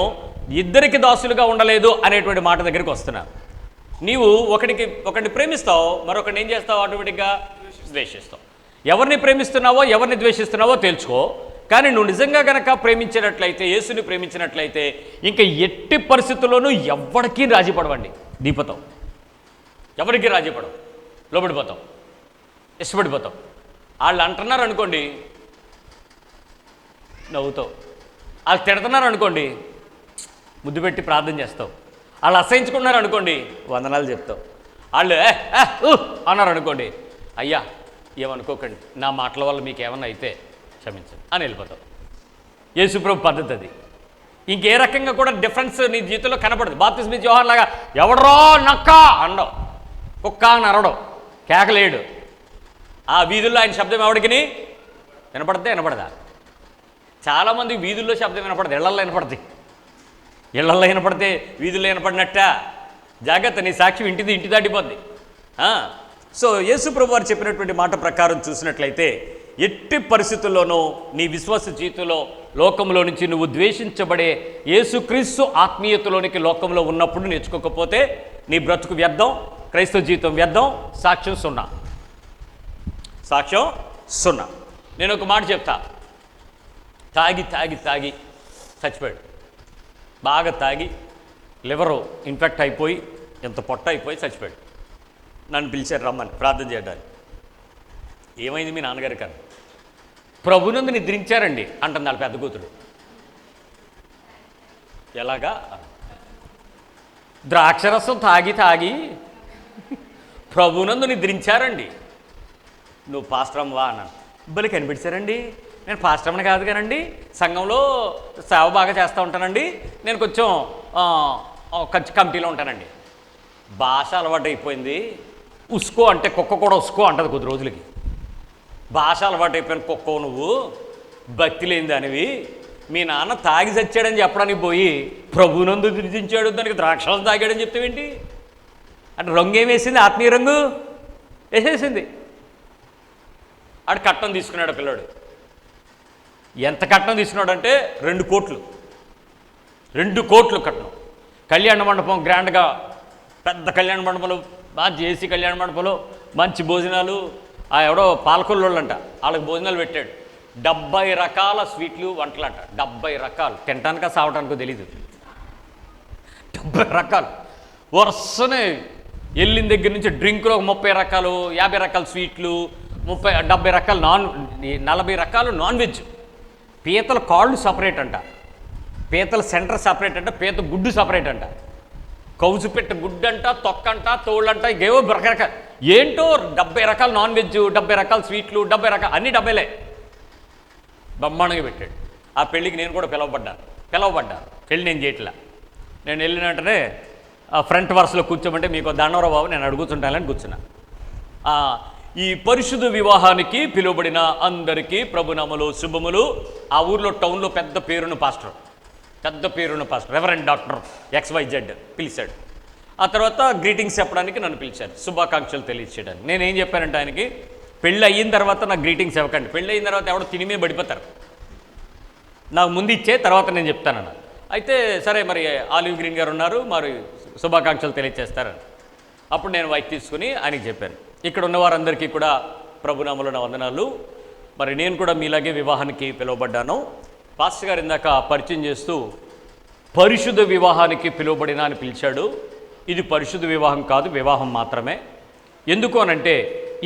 ఇద్దరికి దాసులుగా ఉండలేదు అనేటువంటి మాట దగ్గరికి వస్తున్నాను. నీవు ఒకడిని ప్రేమిస్తావు, మరొకడిని ఏం చేస్తావు? ఆటోమేటిక్గా ద్వేషిస్తావు. ఎవరిని ప్రేమిస్తున్నావో, ఎవరిని ద్వేషిస్తున్నావో తేల్చుకో. కానీ నువ్వు నిజంగా కనుక ప్రేమించినట్లయితే, యేసుని ప్రేమించినట్లయితే ఇంకా ఎట్టి పరిస్థితుల్లోనూ ఎవరికి రాజీపడవండి. దీపతాం, ఎవరికి రాజీపడవు, లోబడిపోతాం, ఇష్టపడిపోతాం. వాళ్ళు అంటున్నారు అనుకోండి నవ్వుతావు, వాళ్ళు తిడుతున్నారు అనుకోండి ముద్దు పెట్టి ప్రార్థన చేస్తావు, వాళ్ళు అసహించుకున్నారు అనుకోండి వందనాలు చెప్తావు, వాళ్ళు అన్నారు అనుకోండి అయ్యా ఏమనుకోకండి, నా మాటల వల్ల మీకు ఏమన్నా అయితే క్షమించండి అని వెళ్ళిపోతావు. యేసుప్రభు పద్ధతి అది. ఇంకే రకంగా కూడా డిఫరెన్స్ నీ జీవితంలో కనపడదు. బాప్తిస్మా ఇచ్చే యోహాను లాగా ఎవడరో నక్క అండవు, కుక్క అని అరవడం, కేకలేడు. ఆ వీధుల్లో ఆయన శబ్దం ఎవడికి వినపడదా? చాలామంది వీధుల్లో శబ్దం వినపడదు, ఇళ్లల్లో వినపడతాయి. ఇళ్లల్లో వినపడితే వీధుల్లో వినపడినట్ట. జాగ్రత్త, నీ సాక్ష్యం ఇంటి దాటిపోద్ది. సో యేసుప్రభు వారు చెప్పినటువంటి మాట ప్రకారం చూసినట్లయితే ఎట్టి పరిస్థితుల్లోనూ నీ విశ్వాస జీవితంలో లోకంలో నుంచి నువ్వు ద్వేషించబడే యేసుక్రీస్తు ఆత్మీయతలోనికి లోకంలో ఉన్నప్పుడు నేర్చుకోకపోతే నీ బ్రతుకు వ్యర్థం, క్రైస్తవ జీవితం వ్యర్థం, సాక్ష్యం సున్నా. నేను ఒక మాట చెప్తా. తాగి చచ్చిపోయాడు. బాగా తాగి లివరు ఇన్ఫెక్ట్ అయిపోయి ఎంత పొట్ట అయిపోయి చచ్చిపోయాడు. నన్ను పిలిచారు రమ్మని ప్రార్థన చేయడానికి. ఏమైంది మీ నాన్నగారి కానీ? ప్రభునందు నిద్రించారండి అంటుంది వాళ్ళ పెద్ద కూతురు. ఎలాగా? ద్రాక్షరసం తాగి ప్రభునందు నిద్రించారండి. నువ్వు పాస్టరమ్వా అన్నాను. బలి కనిపించారండి. నేను పాస్టర్ని కాదు కానండి, సంఘంలో సేవ బాగా చేస్తూ ఉంటానండి, నేను కొంచెం కమిటీలో ఉంటానండి. భాష అలవాటు అయిపోయింది. ఉసుకో అంటే కుక్క కూడా ఉసుకో అంటది కొద్ది రోజులకి. భాష అలవాటు అయిపోయిన కుక్కో నువ్వు, భక్తి లేని దానివి. మీ నాన్న తాగి చచ్చాడని చెప్పడానికి పోయి ప్రభునందు దించాడు, దానికి ద్రాక్షరసం తాగాడని చెప్తావేంటి? అంటే రంగు ఏమేసింది? ఆత్మీయ రంగు వేసేసింది. ఆడు కట్నం తీసుకున్నాడు పిల్లాడు. ఎంత కట్నం తీసుకున్నాడు అంటే 2 కోట్లు కట్నం. కళ్యాణ మండపం గ్రాండ్గా, పెద్ద కళ్యాణ మండపంలో, బాగా చేసి కళ్యాణ మండపంలో మంచి భోజనాలు. ఆ ఎవడో పాలకొల్లోళ్ళు అంట, వాళ్ళకి భోజనాలు పెట్టాడు. 70 రకాల స్వీట్లు వంటలు అంట. 70 రకాలు. తినటానికా సావటానికో తెలీదు. 70 రకాలు వరుసనే. వెళ్ళిన దగ్గర నుంచి డ్రింకులు 30 రకాలు, 50 రకాల స్వీట్లు, 70 రకాల 40 రకాలు నాన్ వెజ్. పీతల కాళ్ళు సపరేట్ అంట, పీతల సెంటర్ సపరేట్ అంట, పీత గుడ్డు సపరేట్ అంట, కౌజు పెట్ట గుడ్డు అంట, తొక్కంట, తోళ్ళంట, ఇంకేవో రకరకాల ఏంటో 70 రకాల నాన్ వెజ్, 70 రకాల స్వీట్లు, 70 రకాలు అన్ని 70లే. బ్రహ్మాండంగా పెట్టాడు. ఆ పెళ్ళికి నేను కూడా పిలవబడ్డాను. పెళ్ళి నేను చేయట్లా. నేను వెళ్ళిన వెంటనే ఫ్రంట్ వరుసలో కూర్చోమంటే మీకు దండవరా బాబు నేను అడుగుతుంటానని కూర్చున్నా. ఈ పరిశుద్ధ వివాహానికి పిలువబడిన అందరికీ ప్రభునామములు శుభములు. ఆ ఊర్లో టౌన్లో పెద్ద పేరున్న పాస్టర్ రెవరెండ్ డాక్టర్ XYZ పిలిచాడు. ఆ తర్వాత గ్రీటింగ్స్ చెప్పడానికి నన్ను పిలిచారు, శుభాకాంక్షలు తెలియచేయడానికి. నేనేం చెప్పానంటే ఆయనకి, పెళ్ళి అయిన తర్వాత నాకు గ్రీటింగ్స్ ఇవ్వకండి, పెళ్ళి అయిన తర్వాత ఎవడో తిని మీద పడిపోతారు, నాకు ముందు ఇచ్చే తర్వాత నేను చెప్తానన్నా. అయితే సరే మరి ఆలివ్ గ్రీన్ గారు ఉన్నారు, మరి శుభాకాంక్షలు తెలియచేస్తారని. అప్పుడు నేను వైక్ తీసుకుని ఆయనకి చెప్పాను, ఇక్కడ ఉన్న వారందరికీ కూడా ప్రభునామములో నా వందనాలు. మరి నేను కూడా మీలాగే వివాహానికి పిలువబడ్డాను. పాస్టర్ గారు ఇందాక పరిచయం చేస్తూ పరిశుద్ధ వివాహానికి పిలువబడిన అని పిలిచాడు. ఇది పరిశుద్ధ వివాహం కాదు, వివాహం మాత్రమే. ఎందుకు అనంటే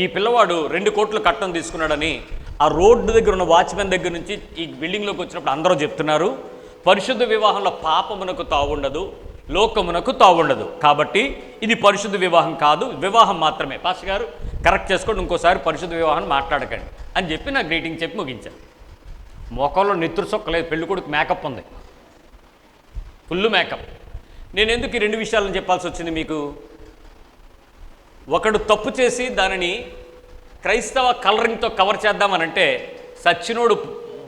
ఈ పిల్లవాడు 2 కోట్లు కట్నం తీసుకున్నాడని ఆ రోడ్డు దగ్గర ఉన్న వాచ్మెన్ దగ్గర నుంచి ఈ బిల్డింగ్లోకి వచ్చినప్పుడు అందరూ చెప్తున్నారు. పరిశుద్ధ వివాహంలో పాపమునకు తావుండదు, లోకమునకు తావుండదు, కాబట్టి ఇది పరిశుద్ధ వివాహం కాదు, వివాహం మాత్రమే. పాస్టర్ గారు కరెక్ట్ చేసుకోండి, ఇంకోసారి పరిశుద్ధ వివాహాన్ని మాట్లాడకండి అని చెప్పి నా గ్రీటింగ్ చెప్పి ముగించాను. మొఖంలో నెత్తురు సొక్కలేదు, పెళ్ళికొడుకు మేకప్ ఉంది, ఫుల్ మేకప్. నేను ఎందుకు ఈ 2 విషయాలను చెప్పాల్సి వచ్చింది మీకు? ఒకడు తప్పు చేసి దానిని క్రైస్తవ కలరింగ్తో కవర్ చేద్దామనంటే, సచ్చినోడు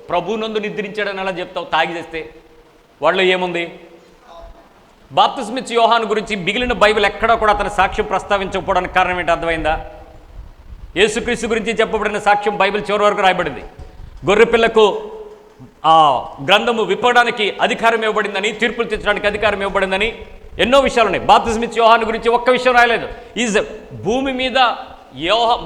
ప్రభునందు నిద్రించాడని అలా చెప్తావు తాగి చేస్తే? వాళ్ళు ఏముంది? బాప్తిస్మా ఇచ్చే యోహాను గురించి మిగిలిన బైబిల్ ఎక్కడా కూడా అతని సాక్ష్యం ప్రస్తావించకపోవడానికి కారణం ఏంటి అర్థమైందా? యేసుక్రీస్తు గురించి చెప్పబడిన సాక్ష్యం బైబిల్ చివరి వరకు రాయబడింది. గొర్రెపిల్లకు ఆ గ్రంథము విప్పడానికి అధికారం ఇవ్వబడిందని, తీర్పులు తెచ్చడానికి అధికారం ఇవ్వబడిందని ఎన్నో విషయాలు ఉన్నాయి. బాప్తిస్మా ఇచ్చే యోహాను గురించి ఒక్క విషయం రాయలేదు. భూమి మీద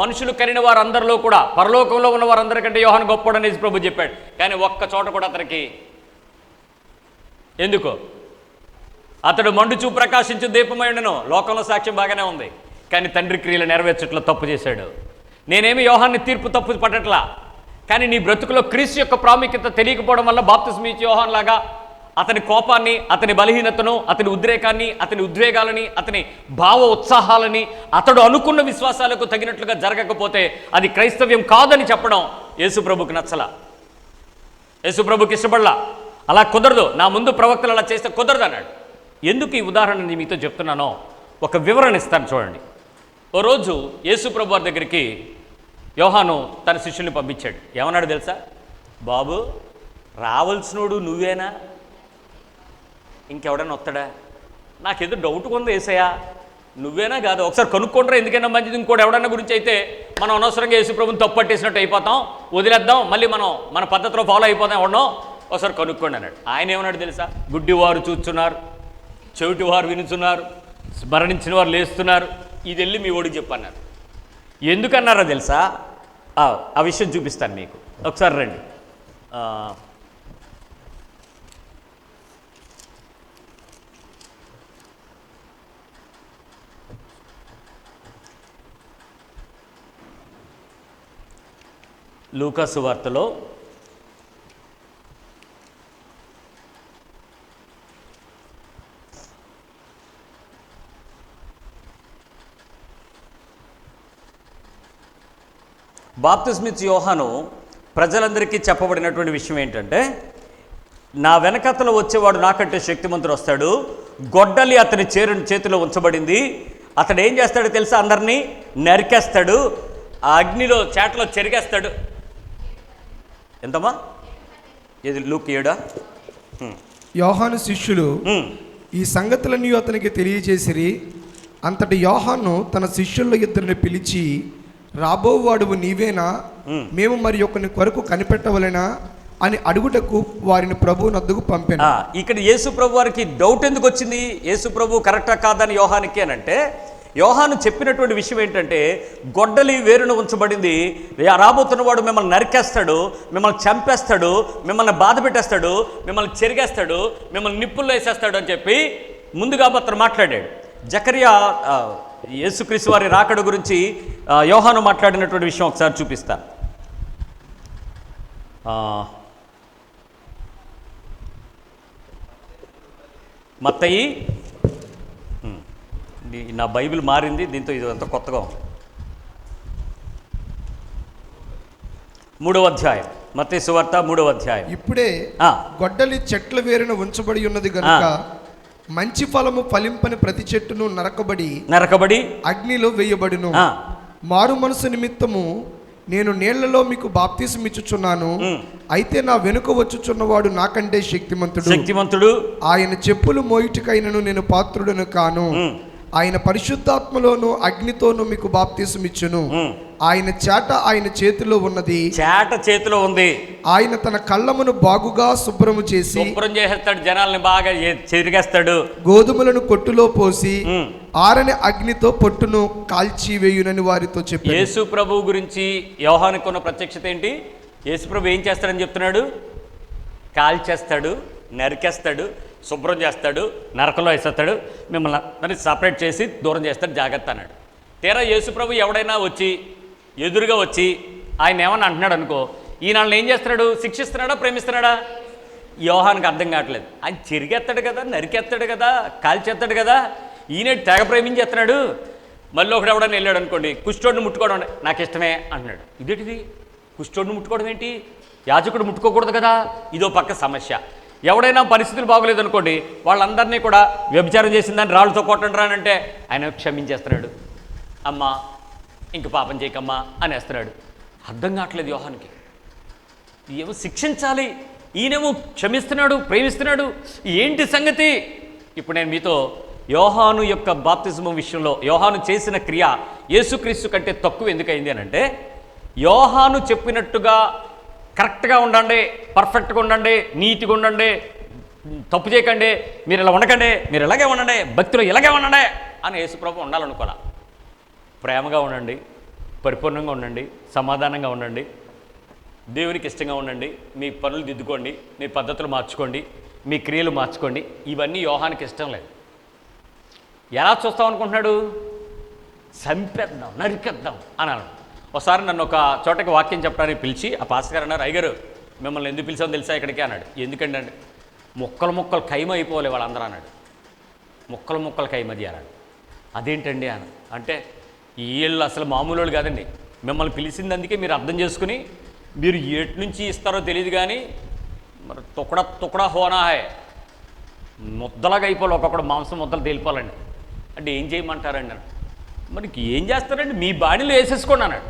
మనుషులు కనిన వారందరిలో కూడా పరలోకంలో ఉన్న వారందరికంటే యోహాను గొప్పవాడని యేసు ప్రభు చెప్పాడు. కానీ ఒక్క చోట కూడా అతనికి ఎందుకో, అతడు మండుచూ ప్రకాశించు దీపమై ఉండెను. లోకంలో సాక్ష్యం బాగానే ఉంది, కానీ తండ్రి క్రియలు నెరవేర్చట్లో తప్పు చేశాడు. నేనేమి యోహాన్ని తీర్పు తప్పు పట్టట్లా, కానీ నీ బ్రతుకులో క్రీస్తు యొక్క ప్రాముఖ్యత తెలియకపోవడం వల్ల బాప్తిస్మా ఇచ్చే యోహాను లాగా అతని కోపాన్ని, అతని బలహీనతను, అతని ఉద్రేకాన్ని, అతని ఉద్వేగాలని, అతని భావ ఉత్సాహాలని అతడు అనుకున్న విశ్వాసాలకు తగినట్లుగా జరగకపోతే అది క్రైస్తవ్యం కాదని చెప్పడం యేసు ప్రభుకు నచ్చల. యేసుప్రభుకి ఇష్టపడలా. అలా కుదరదు, నా ముందు ప్రవక్తలు అలా చేస్తే కుదరదు అన్నాడు. ఎందుకు ఈ ఉదాహరణ నేను మీతో చెప్తున్నానో ఒక వివరణ ఇస్తాను చూడండి. ఓ రోజు యేసుప్రభు వారి దగ్గరికి యోహాను తన శిష్యుల్ని పంపించాడు. ఏమన్నాడు తెలుసా? బాబు, రావాల్సినోడు నువ్వేనా, ఇంకెవడన్నా వస్తాడా? నాకేదో డౌట్గా ఉంది యేసయ్యా, నువ్వేనా కాదు, ఒకసారి కనుక్కుంటారా, ఎందుకైనా మంచిది. ఇంకోటి ఎవడన్నా గురించి అయితే మనం అనవసరంగా యేసుప్రభుని తప్పు పట్టేసినట్టు అయిపోతాం, వదిలేద్దాం, మళ్ళీ మనం మన పద్ధతిలో ఫాలో అయిపోతాం, ఎవడో ఒకసారి కనుక్కోండి అన్నాడు. ఆయన ఏమన్నాడు తెలుసా? గుడ్డివారు చూస్తున్నారు, చెవిటివారు వినుచున్నారు, మరణించిన వారు లేస్తున్నారు, ఇది వెళ్ళి మీ ఓడికి చెప్పన్నారు. ఎందుకన్నారో తెలుసా? ఆ విషయం చూపిస్తాను మీకు, ఒకసారి రండి. లూకా సువార్తలో బాప్తిస్మిచ్చి యోహాను ప్రజలందరికీ చెప్పబడినటువంటి విషయం ఏంటంటే, నా వెనకతలో వచ్చేవాడు నాకంటే శక్తిమంతుడు వస్తాడు, గొడ్డలి అతని చేతిలో ఉంచబడింది, అతడు ఏం చేస్తాడో తెలుసా? అందరినీ నరికేస్తాడు, ఆ అగ్నిలో చేటలో చెరిగేస్తాడు. ఎంతమ్మా? ఇది లూక్ 7. యోహాను శిష్యులు ఈ సంగతులన్నీ అతనికి తెలియజేసిరి. అంతటి యోహాను తన శిష్యుల్లో ఇద్దరిని పిలిచి, రాబోవాడువు నీవేనా, మేము మరి ఒకని కొరకు కనిపెట్టవలెనా అని అడుగుటకు వారిని ప్రభు నద్దుకు పంపాను. ఇక్కడ యేసు ప్రభు వారికి డౌట్ ఎందుకు వచ్చింది? యేసు ప్రభు కరెక్టా కాదని యోహానికి అని అంటే, యోహాను చెప్పినటువంటి విషయం ఏంటంటే, గొడ్డలి వేరును ఉంచబడింది, రాబోతున్నవాడు మిమ్మల్ని నరికేస్తాడు, మిమ్మల్ని చంపేస్తాడు, మిమ్మల్ని బాధ పెట్టేస్తాడు, మిమ్మల్ని చెరిగేస్తాడు, మిమ్మల్ని నిప్పుల్లో వేసేస్తాడు అని చెప్పి ముందుగా అతను మాట్లాడాడు. జకరియా యేసుక్రీస్తు వారి రాకడ గురించి యోహాను మాట్లాడినటువంటి విషయం ఒకసారి చూపిస్తా. మత్తయి, నా బైబిల్ మారింది, దీంతో ఇది అంతా కొత్తగా ఉంది. 3వ అధ్యాయం, మత్తయి సువార్త 3వ అధ్యాయం. ఇప్పుడే గొడ్డలి చెట్ల వేరున ఉంచబడి ఉన్నది గనుక మంచి ఫలము ఫలింపని ప్రతి చెట్టును నరకబడి అగ్నిలో వేయబడును. మారు మనసు నిమిత్తము నేను నీళ్లలో మీకు బాప్తిసం ఇచ్చుచున్నాను, అయితే నా వెనుక వచ్చుచున్నవాడు నాకంటే శక్తిమంతుడు, ఆయన చెప్పులు మోయుటికైనను నేను పాత్రుడను కాను. ఆయన పరిశుద్ధాత్మలోను అగ్నితోను మీకు బాప్తిసం ఇచ్చును. ఆయన చేట ఆయన చేతిలో ఉన్నది, ఆయన తన కళ్ళమును బాగుగా శుభ్రం చేసేస్తాడు, జనాల్ని బాగా చెరిగేస్తాడు, గోధుమలను కొట్టులో పోసి ఆరని అగ్నితో పొట్టును కాల్చి వేయునని వారితో చెప్పాడు. యేసు ప్రభు గురించి యోహానుకు ఉన్న ప్రత్యక్షత ఏంటి? యేసు ప్రభు ఏం చేస్తాడని చెప్తున్నాడు? కాల్చేస్తాడు, నరికేస్తాడు, శుభ్రం చేస్తాడు, నరకంలో వేసేస్తాడు, మిమ్మల్ని అందరినీ సపరేట్ చేసి దూరం చేస్తాడు, జాగ్రత్త అన్నాడు. తీరా యేసుప్రభు ఎవడైనా వచ్చి ఎదురుగా వచ్చి ఆయన ఏమన్నా అంటున్నాడు అనుకో, ఈయన ఏం చేస్తున్నాడు? శిక్షిస్తున్నాడా, ప్రేమిస్తున్నాడా? యోహానికి అర్థం కావట్లేదు. ఆయన చెరిగేస్తాడు కదా, నరికేస్తాడు కదా, కాల్చేస్తాడు కదా, ఈయన తెగ ప్రేమించేస్తున్నాడు. మళ్ళీ ఒకడు ఎవడన్నా వెళ్ళాడు అనుకోండి, కుష్ఠోడిని ముట్టుకోవడం నాకు ఇష్టమే అంటున్నాడు. ఇదేంటిది? కుష్ఠోడిని ముట్టుకోవడం ఏంటి? యాజకుడు ముట్టుకోకూడదు కదా. ఇదో పక్క సమస్య. ఎవడైనా పరిస్థితులు బాగోలేదనుకోండి, వాళ్ళందరినీ కూడా వ్యభిచారం చేసిందని రాళ్ళతో కొట్టండి రానంటే ఆయన క్షమించేస్తున్నాడు. అమ్మా ఇంక పాపం చేయకమ్మా అనేస్తున్నాడు. అర్థం కావట్లేదు యోహానికి. ఏమో శిక్షించాలి, ఈయనేమో క్షమిస్తున్నాడు, ప్రేమిస్తున్నాడు, ఏంటి సంగతి? ఇప్పుడు నేను మీతో యోహాను యొక్క బాప్తిజం విషయంలో యోహాను చేసిన క్రియ యేసుక్రీస్తు కంటే తక్కువ ఎందుకైంది అని అంటే, యోహాను చెప్పినట్టుగా కరెక్ట్గా ఉండండి, పర్ఫెక్ట్గా ఉండండి, నీట్గా ఉండండి, తప్పు చేయకండి, మీరు ఇలా ఉండకండి, మీరు ఇలాగే ఉండండి, భక్తులు ఇలాగే ఉండండి అని యేసుప్రభు ఉండాలనుకోవాలా. ప్రేమగా ఉండండి, పరిపూర్ణంగా ఉండండి, సమాధానంగా ఉండండి, దేవునికి ఇష్టంగా ఉండండి, మీ పనులు దిద్దుకోండి, మీ పద్ధతులు మార్చుకోండి, మీ క్రియలు మార్చుకోండి. ఇవన్నీ యోహానికి ఇష్టం లేదు. ఎలా చూస్తాం అనుకుంటున్నాడు? చంపేద్దాం, నరికేద్దాం అనాలి. ఒకసారి నన్ను ఒక చోటకి వాక్యం చెప్పడానికి పిలిచి ఆ పాస్టర్ గారు అన్నారు, అయ్యగారు మిమ్మల్ని ఎందుకు పిలిచామో తెలుసా ఇక్కడికి అన్నాడు. ఎందుకంటే అంటే ముక్కలు ఖైమ అయిపోవాలి వాళ్ళందరూ అన్నాడు. ముక్కలు ఖైమది అన్నాడు. అదేంటండి అని అంటే, వీళ్ళు అసలు మామూలు వాళ్ళు కాదండి, మిమ్మల్ని పిలిచింది అందుకే మీరు అర్థం చేసుకుని, మీరు ఎటు నుంచి ఇస్తారో తెలియదు కానీ మరి తుకడా హోనా హే, ముద్దలాగా అయిపోవాలి, ఒక్కొక్కడు మాంసం ముద్దలు తేలిపోవాలండి. అంటే ఏం చేయమంటారండి? మనకి ఏం చేస్తారండి, మీ బాడీలో వేసేసుకోండి అన్నాడు.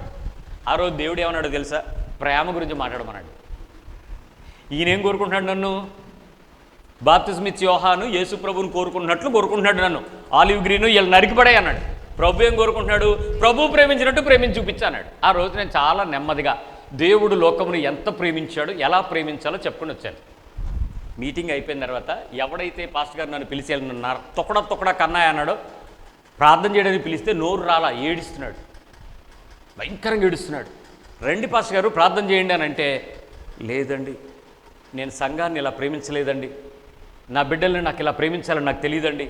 ఆ రోజు దేవుడు ఏమన్నాడు తెలుసా? ప్రేమ గురించి మాట్లాడమన్నాడు. ఈయనేం కోరుకుంటున్నాడు? నన్ను బాప్తిస్మిచ్చి యోహాను యేసు ప్రభువుని కోరుకుంటున్నాడు నన్ను. ఆలివ్ గ్రీను వీళ్ళు నరికిపడే అన్నాడు. ప్రభు ఏం కోరుకుంటున్నాడు? ప్రభు ప్రేమించినట్టు ప్రేమించి చూపించా అన్నాడు. ఆ రోజు నేను చాలా నెమ్మదిగా దేవుడు లోకమును ఎంత ప్రేమించాడు, ఎలా ప్రేమించాలో చెప్పుకుని వచ్చాను. మీటింగ్ అయిపోయిన తర్వాత ఎవడైతే పాస్టర్ గారు నన్ను పిలిచి తొక్కడా కన్నాయ అన్నాడో, ప్రార్థన చేయడానికి పిలిస్తే నోరు రాలా, ఏడుస్తున్నాడు, భయంకరంగా ఏడుస్తున్నాడు. రండి పాస్టర్ గారు ప్రార్థన చేయండి అని అంటే, లేదండి నేను సంఘాన్ని ఇలా ప్రేమించలేదండి, నా బిడ్డల్ని నాకు ఇలా ప్రేమించాలని నాకు తెలియదండి,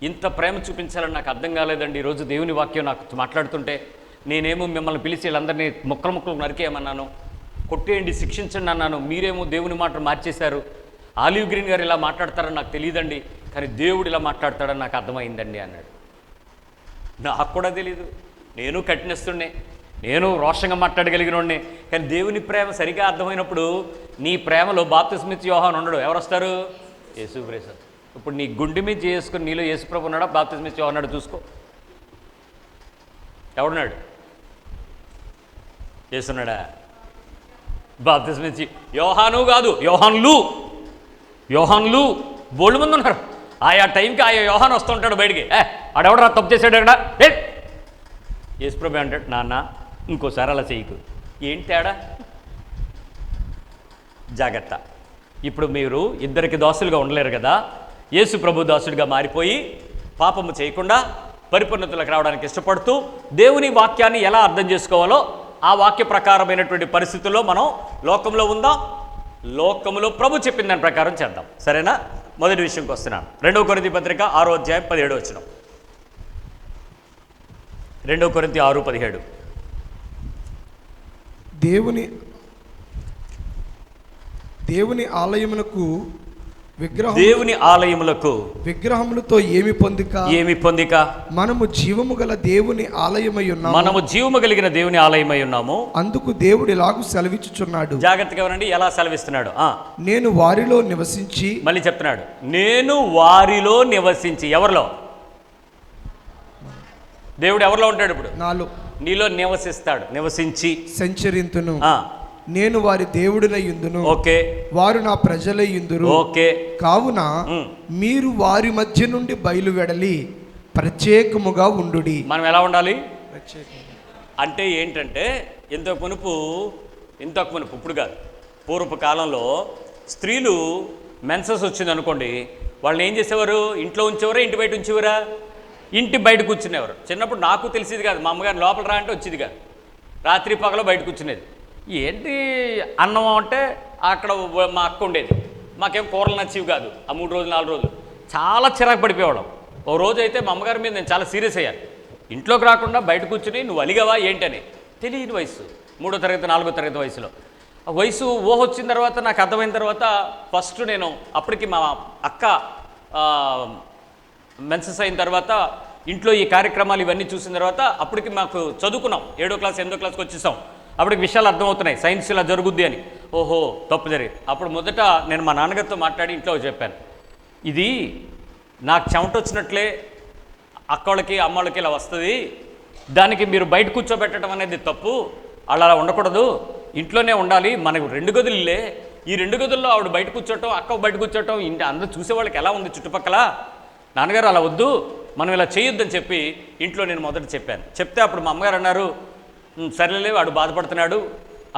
ఇంత ప్రేమ చూపించాలని నాకు అర్థం కాలేదండి. ఈరోజు దేవుని వాక్యం నాకు మాట్లాడుతుంటే నేనేమో మిమ్మల్ని పిలిచి వీళ్ళందరినీ ముక్కలు నరికేయమన్నాను, కొట్టేయండి, శిక్షించండి అన్నాను, మీరేమో దేవుని మాట మార్చేశారు. ఆలివ్ గ్రీన్ గారు ఇలా మాట్లాడతారని నాకు తెలియదండి, కానీ దేవుడు ఇలా మాట్లాడతాడని నాకు అర్థమైందండి అన్నాడు. నాకు కూడా తెలీదు, నేను కఠినస్తుడినే, నేను రోషంగా మాట్లాడగలిగినోడినే, కానీ దేవుని ప్రేమ సరిగా అర్థమైనప్పుడు నీ ప్రేమలో బాప్తిస్మిచ్చి యోహాను ఉండడు. ఎవరు వస్తారు? యేసుప్రభు. ఇప్పుడు నీ గుండె మీద చేసుకుని నీలో యేసుప్రభు ఉన్నాడా, బాప్తిస్మిచ్చి యోహాను చూసుకో. ఎవడున్నాడు? యేసున్నాడా? బాప్తిస్మిచ్చి యోహాను కాదు, యోహాన్లు బోల్డ్ మంది ఉన్నారు. ఆయా టైంకి ఆయా యోహాను వస్తుంటాడు బయటికి. ఆడెవడరా తప్పు చేశాడు ఎక్కడ? యేసుప్రభు అంటాడు, నాన్న ఇంకోసారి అలా చేయకు. ఏంటి తేడా? జాగ్రత్త. ఇప్పుడు మీరు ఇద్దరికి దాసులుగా ఉండలేరు కదా. యేసు ప్రభు దాసుడిగా మారిపోయి పాపము చేయకుండా పరిపూర్ణతలకు రావడానికి ఇష్టపడుతూ దేవుని వాక్యాన్ని ఎలా అర్థం చేసుకోవాలో ఆ వాక్య ప్రకారమైనటువంటి పరిస్థితుల్లో మనం లోకంలో ఉందాం, లోకములో ప్రభు చెప్పిన దాని ప్రకారం చేద్దాం. సరేనా? మొదటి విషయంకి వస్తున్నాను. 2 కొరింథీ పత్రిక 6వ అధ్యాయం 17వ వచనం. 2 కొరింథీ 6:17. దేవుని ఆలయమునకు విగ్రహములతో ఏమి పొందిక మనము జీవము కలిగిన దేవుని ఆలయమై ఉన్నాము. అందుకు దేవుడు ఇలాగూ సెలవిచ్చుచున్నాడు. జాగ్రత్తగా వినండి ఎలా సెలవిస్తున్నాడు. నేను వారిలో నివసించి, మళ్ళీ చెప్తున్నాడు, నేను వారిలో నివసించి. ఎవరిలో? దేవుడు ఎవరిలో ఉంటాడు? ఇప్పుడు నాలో, నీలో నివసిస్తాడు. నివసించి సంచరింతును, నేను వారి దేవుడినై యుందును, ఓకే, వారు నా ప్రజలై యుందురు, ఓకే. కావున మీరు వారి మధ్య నుండి బయలువెడలి ప్రత్యేకముగా ఉండుడి. మనం ఎలా ఉండాలి? అంటే ఏంటంటే ఇంతకు మునుపు ఇప్పుడు కాదు, పూర్వపు కాలంలో స్త్రీలు మెన్సెస్ వచ్చింది అనుకోండి, వాళ్ళని ఏం చేసేవారు? ఇంట్లో ఉంచేవారా, ఇంటి బయట ఉంచేవారా? ఇంటి బయట కూర్చునేవారు. చిన్నప్పుడు నాకు తెలిసేది కాదు, మా అమ్మగారు లోపల రా అంటే వచ్చేది కాదు, రాత్రి పగలో బయట కూర్చునేది. ఏంటి అన్నం అంటే అక్కడ మా అక్క ఉండేది, మాకేం కూరలు నచ్చేవి కాదు. ఆ 3 రోజులు 4 రోజులు చాలా చిరాకు పడిపోవడం. ఓ రోజు అయితే మా అమ్మగారి మీద నేను చాలా సీరియస్ అయ్యాను. ఇంట్లోకి రాకుండా బయట కూర్చుని నువ్వు అలిగావా ఏంటని. తెలియని వయసు, 3వ తరగతి 4వ తరగతి వయసులో. ఆ వయసు ఊహ వచ్చిన తర్వాత నాకు అర్థమైన తర్వాత ఫస్ట్ నేను అప్పటికి మా అక్క మెన్సెస్ అయిన తర్వాత ఇంట్లో ఈ కార్యక్రమాలు ఇవన్నీ చూసిన తర్వాత అప్పటికి మాకు చదువుకున్నాం, 7వ క్లాస్ 8వ క్లాస్కి వచ్చేసాం. అప్పటికి విషయాలు అర్థమవుతున్నాయి, సైన్స్ ఇలా జరుగుద్ది అని. ఓహో తప్పు జరిగింది. అప్పుడు మొదట నేను మా నాన్నగారితో మాట్లాడి ఇంట్లో చెప్పాను, ఇది నాకు చెమట వచ్చినట్లే అక్కళ్ళకి అమ్మళ్ళకి ఇలా వస్తుంది, దానికి మీరు బయట కూర్చోబెట్టడం అనేది తప్పు, అలా ఉండకూడదు, ఇంట్లోనే ఉండాలి. మనకు 2 గదులులే, ఈ 2 గదుల్లో ఆవిడ బయట కూర్చోటం, అక్క బయట కూర్చోటం, ఇంటి అందరూ చూసేవాళ్ళకి ఎలా ఉంది చుట్టుపక్కల, నాన్నగారు అలా వద్దు, మనం ఇలా చేయొద్దని చెప్పి ఇంట్లో నేను మొదట చెప్పాను. చెప్తే అప్పుడు మా అమ్మగారు అన్నారు, సరేలే వాడు బాధపడుతున్నాడు,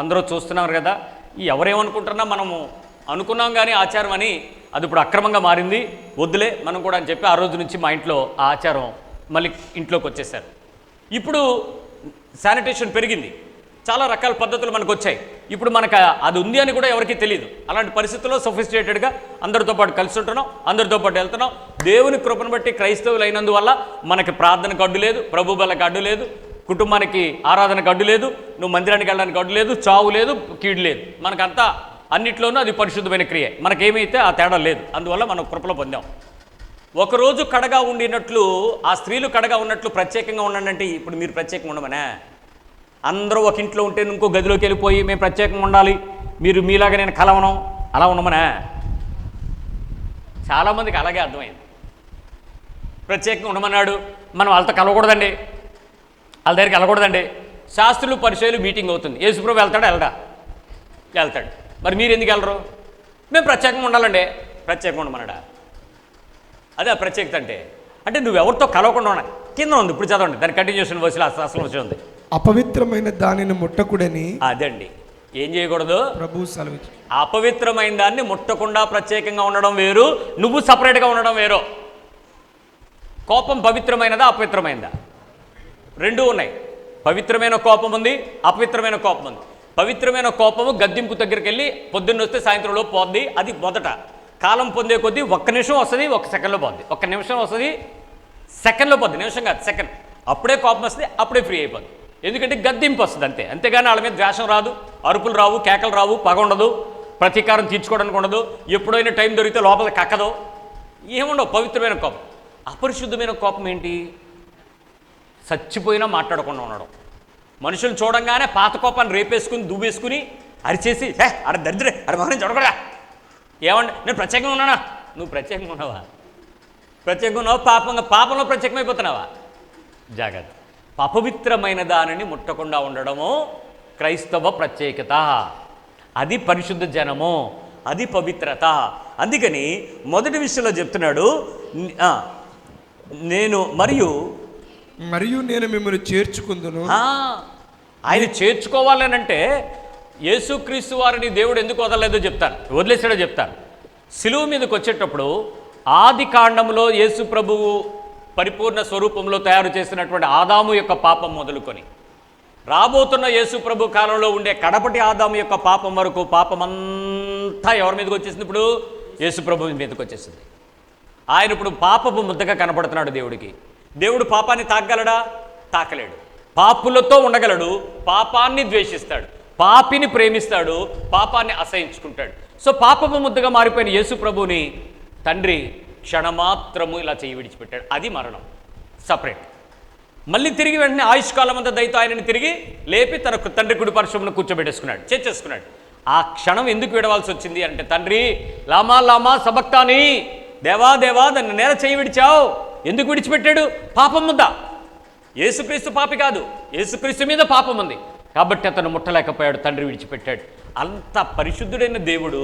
అందరూ చూస్తున్నారు కదా, ఎవరేమనుకుంటున్నా మనము అనుకున్నాం కానీ ఆచారం అని, అది ఇప్పుడు అక్రమంగా మారింది, వద్దులే మనం కూడా అని చెప్పి ఆ రోజు నుంచి మా ఇంట్లో ఆ ఆచారం మళ్ళీ ఇంట్లోకి వచ్చేసారు. ఇప్పుడు శానిటేషన్ పెరిగింది, చాలా రకాల పద్ధతులు మనకు వచ్చాయి. ఇప్పుడు మనకు అది ఉంది అని కూడా ఎవరికీ తెలియదు. అలాంటి పరిస్థితుల్లో సొఫిస్టికేటెడ్గా అందరితో పాటు కలిసి ఉంటున్నాం, అందరితో పాటు వెళ్తున్నాం. దేవుని కృపను బట్టి క్రైస్తవులు అయినందువల్ల మనకి ప్రార్థనకు అడ్డు లేదు, ప్రభు బలకు అడ్డు లేదు, కుటుంబానికి ఆరాధనకు అడ్డు లేదు, నువ్వు మందిరానికి వెళ్ళడానికి అడ్డు లేదు, చావు లేదు, కీడు లేదు. మనకంతా అన్నిట్లోనూ అది పరిశుద్ధమైన క్రియ, మనకేమైతే ఆ తేడా లేదు. అందువల్ల మనం కృపలో పొందాం. ఒకరోజు కడగా ఉండినట్లు ఆ స్త్రీలు కడగా ఉన్నట్లు ప్రత్యేకంగా ఉండండి అంటే ఇప్పుడు మీరు ప్రత్యేకంగా ఉండమనే. అందరూ ఒక ఇంట్లో ఉంటే ఇంకో గదిలోకి వెళ్ళిపోయి మేము ప్రత్యేకంగా ఉండాలి, మీరు మీలాగా నేను కలవనం, అలా ఉండమనా? చాలామందికి అలాగే అర్థమైంది. ప్రత్యేకంగా ఉండమన్నాడు, మనం వాళ్ళతో కలవకూడదండి, వాళ్ళ దగ్గరికి వెళ్ళకూడదండి. శాస్త్రులు పరిచయాలు మీటింగ్ అవుతుంది, యేసుప్రభు వెళ్తాడు. మరి మీరు ఎందుకు వెళ్ళరు? మేము ప్రత్యేకంగా ఉండాలండి. ప్రత్యేకంగా ఉండమన్నాడా? అదే ప్రత్యేకత అంటే నువ్వు ఎవరితో కలవకుండా ఉన్నా. కింద ఉంది, ఇప్పుడు చదవండి, దాని కంటిన్యూషన్ వర్షాలు అసలు వచ్చి ఉంది. అపవిత్రమైన దానిని ముట్టకుడని. అదండి, ఏం చేయకూడదు? ప్రభు సెలవిచ్చు. అపవిత్రమైన దాన్ని ముట్టకుండా ప్రత్యేకంగా ఉండడం వేరు, నువ్వు సపరేట్గా ఉండడం వేరు. కోపం పవిత్రమైనదా అపవిత్రమైనదా? రెండూ ఉన్నాయి. పవిత్రమైన కోపం ఉంది, అపవిత్రమైన కోపం ఉంది. పవిత్రమైన కోపము గద్దింపు దగ్గరికి వెళ్ళి పొద్దున్న వస్తే సాయంత్రంలో పోద్ది. అది మొదట కాలం పొందే కొద్దీ 1 నిమిషం వస్తుంది, 1 సెకండ్లో పోద్ది. 1 నిమిషం వస్తుంది, సెకండ్లో పోద్ది. నిమిషం కాదు, సెకండ్. అప్పుడే కోపం వస్తుంది, అప్పుడే ఫ్రీ అయిపోద్ది. ఎందుకంటే గద్దింపు వస్తుంది అంతే. అంతేగాని వాళ్ళ మీద ద్వేషం రాదు, అరుపులు రావు, కేకలు రావు, పగ ఉండదు, ప్రతీకారం తీర్చుకోవడానికి ఉండదు, ఎప్పుడైనా టైం దొరికితే లోపల కక్కదు, ఏముండవు. పవిత్రమైన కోపం. అపరిశుద్ధమైన కోపం ఏంటి? చచ్చిపోయినా మాట్లాడకుండా ఉండడం. మనుషులు చూడంగానే పాత కోపాన్ని రేపేసుకుని దువ్వేసుకుని అరిచేసి అరే దరిద్రే, అరే మగని చూడకూడదా, ఏమండి నేను ప్రత్యేకంగా ఉన్నానా? నువ్వు ప్రత్యేకంగా ఉన్నావా? ప్రత్యేకంగా ఉన్నావు, పాపంలో ప్రత్యేకమైపోతున్నావా? జాగ్రత్త. అపవిత్రమైన దానిని ముట్టకుండా ఉండడము క్రైస్తవ ప్రత్యేకత. అది పరిశుద్ధ జనము, అది పవిత్రత. అందుకని మొదటి విషయంలో చెప్తున్నాడు, మరియు నేను మిమ్మల్ని చేర్చుకుందును. ఆయన చేర్చుకోవాలనంటే యేసుక్రీస్తు వారిని దేవుడు ఎందుకు వదలలేదో వదిలేసాడో చెప్తాను. సిలువ మీదకి వచ్చేటప్పుడు ఆది కాండంలో యేసు ప్రభువు పరిపూర్ణ స్వరూపంలో తయారు చేసినటువంటి ఆదాము యొక్క పాపం మొదలుకొని రాబోతున్న యేసు ప్రభు కాలంలో ఉండే కడపటి ఆదాము యొక్క పాపం వరకు పాపమంతా ఎవరి మీదకి వచ్చేసింది? ఇప్పుడు యేసు ప్రభు మీదకి వచ్చేసింది. ఆయన ఇప్పుడు పాపపు ముద్దగా కనపడుతున్నాడు దేవుడికి. దేవుడు పాపాన్ని తాకగలడా? తాకలేడు. పాపులతో ఉండగలడు, పాపాన్ని ద్వేషిస్తాడు, పాపిని ప్రేమిస్తాడు, పాపాన్ని అసహించుకుంటాడు. సో పాపపు ముద్దగా మారిపోయిన యేసు ప్రభుని తండ్రి క్షణమాత్రము ఇలా చేయి విడిచిపెట్టాడు. అది మరణం, సపరేట్. మళ్ళీ తిరిగి వెంటనే ఆయుష్కాలం అంతా దయతో ఆయనని తిరిగి లేపి తన తండ్రి కుడి పార్శ్వమున కూర్చోబెట్టేసుకున్నాడు, చేర్చేసుకున్నాడు. ఆ క్షణం ఎందుకు విడవాల్సి వచ్చింది అంటే, తండ్రి లామా లామా సబక్తాని, దేవా దేవా దాన్ని నేల చేయి విడిచావు. ఎందుకు విడిచిపెట్టాడు? పాపం ముద్ద. యేసుక్రీస్తు పాపి కాదు, యేసుక్రీస్తు మీద పాపం ఉంది కాబట్టి అతను ముట్టలేకపోయాడు, తండ్రి విడిచిపెట్టాడు. అంత పరిశుద్ధుడైన దేవుడు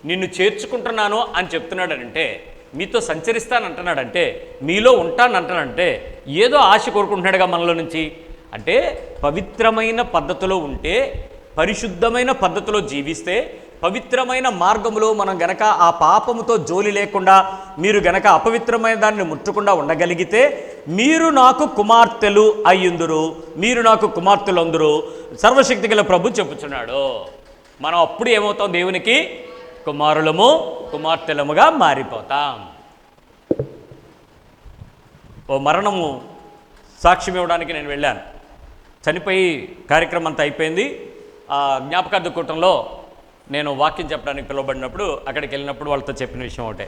నిన్ను చేర్చుకుంటున్నాను అని చెప్తున్నాడంటే, మీతో సంచరిస్తానంటున్నాడంటే, మీలో ఉంటానంటున్నాడంటే ఏదో ఆశ కోరుకుంటున్నాడుగా మనలో నుంచి. అంటే పవిత్రమైన పద్ధతిలో ఉంటే, పరిశుద్ధమైన పద్ధతిలో జీవిస్తే, పవిత్రమైన మార్గంలో మనం గనక ఆ పాపముతో జోలి లేకుండా మీరు గనక అపవిత్రమైన దాన్ని ముట్టకుండా ఉండగలిగితే మీరు నాకు కుమార్తెలు అయ్యుందురు, మీరు నాకు కుమార్తెలు అందరూ సర్వశక్తి గల ప్రభు చెప్పుచున్నాడు. మనం అప్పుడు ఏమవుతాం? దేవునికి కుమారులము కుమార్తెలముగా మారిపోతాం. ఓ మరణము సాక్ష్యం ఇవ్వడానికి నేను వెళ్ళాను. చనిపోయి కార్యక్రమం అంతా అయిపోయింది. జ్ఞాపకార్థ కూటంలో నేను వాక్యం చెప్పడానికి పిలువబడినప్పుడు అక్కడికి వెళ్ళినప్పుడు వాళ్ళతో చెప్పిన విషయం ఒకటే,